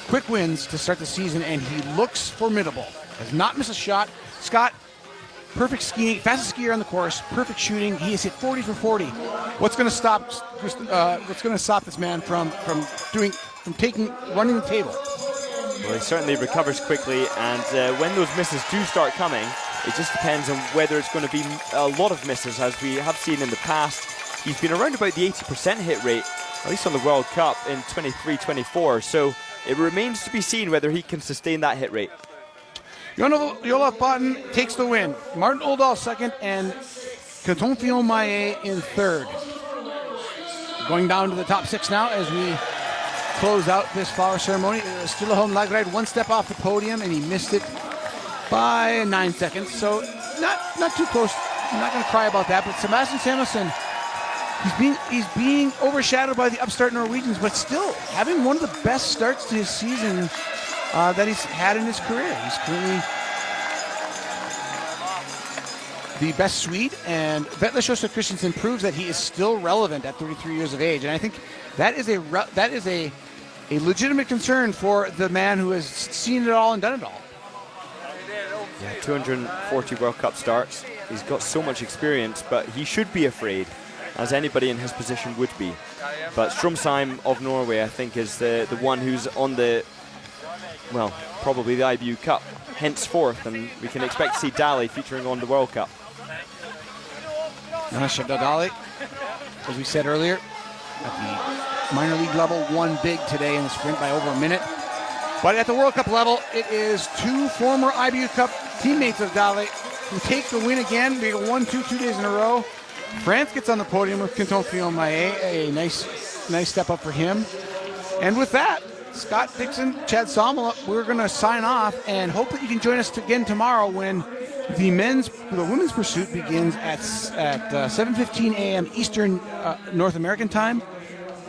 quick wins to start the season, and he looks formidable. Has not missed a shot. Scott, perfect skiing, fastest skier on the course, perfect shooting. He has hit 40 for 40. What's going to stop this man from running the table? Well, he certainly recovers quickly, and when those misses do start coming, it just depends on whether it's going to be a lot of misses, as we have seen in the past. He's been around about the 80% hit rate, at least on the World Cup in 23-24, so it remains to be seen whether he can sustain that hit rate. Olaf Botten takes the win. Martin Oldal second, and Quentin Fillon-Maillet in third. Going down to the top 6 now as we close out this flower ceremony. Stilleholm Lagerheide 1 step off the podium, and he missed it by 9 seconds. So not too close. I'm not going to cry about that. But Sebastian Samuelsson, he's being overshadowed by the upstart Norwegians, but still having one of the best starts to his season that he's had in his career. He's currently the best Swede, and Vetle Schuster Christensen proves that he is still relevant at 33 years of age. And I think that is a legitimate concern for the man who has seen it all and done it all. Yeah, 240 World Cup starts. He's got so much experience, but he should be afraid, as anybody in his position would be. But Stromsheim of Norway, I think, is the one who's on the, well, probably the IBU Cup henceforth, and we can expect to see Dali featuring on the World Cup. Shabda Dali, as we said earlier, at the minor league level, won big today in the sprint by over a minute. But at the World Cup level, it is 2 former IBU Cup teammates of Dali who take the win again. We go 2 days in a row. France gets on the podium with Quentin Fillon-Maillet, a nice step up for him. And with that, Scott Dixon, Chad Somala, we're going to sign off and hope that you can join us again tomorrow when the women's pursuit begins at 7:15 a.m. Eastern North American time,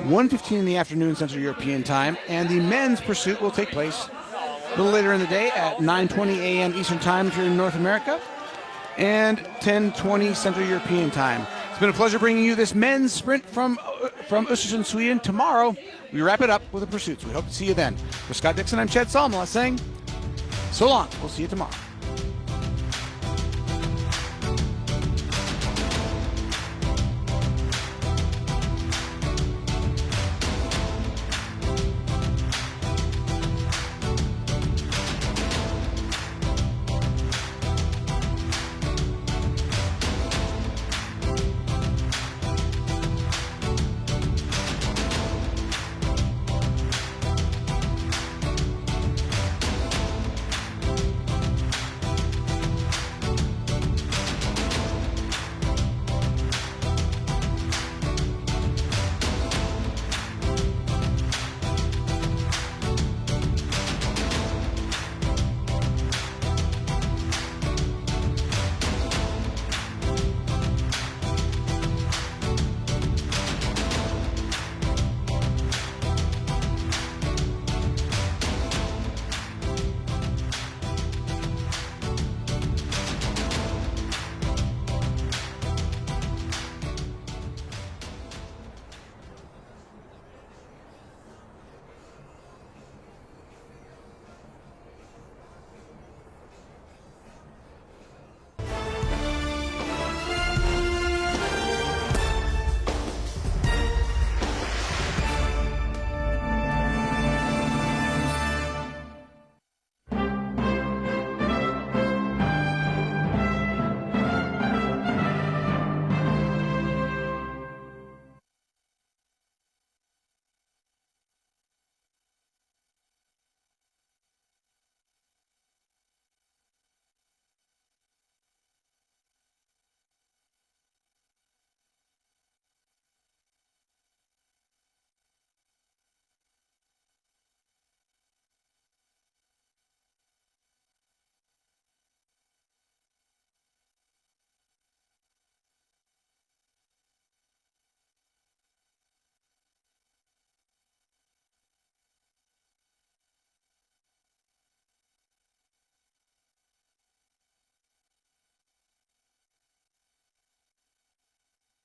1:15 in the afternoon Central European time, and the men's pursuit will take place a little later in the day at 9:20 a.m. Eastern time here in North America and 10:20 Central European time. It's been a pleasure bringing you this men's sprint from Ostersund, Sweden. Tomorrow, we wrap it up with the pursuits. We hope to see you then. For Scott Dixon, I'm Chad Salmela saying so long. We'll see you tomorrow.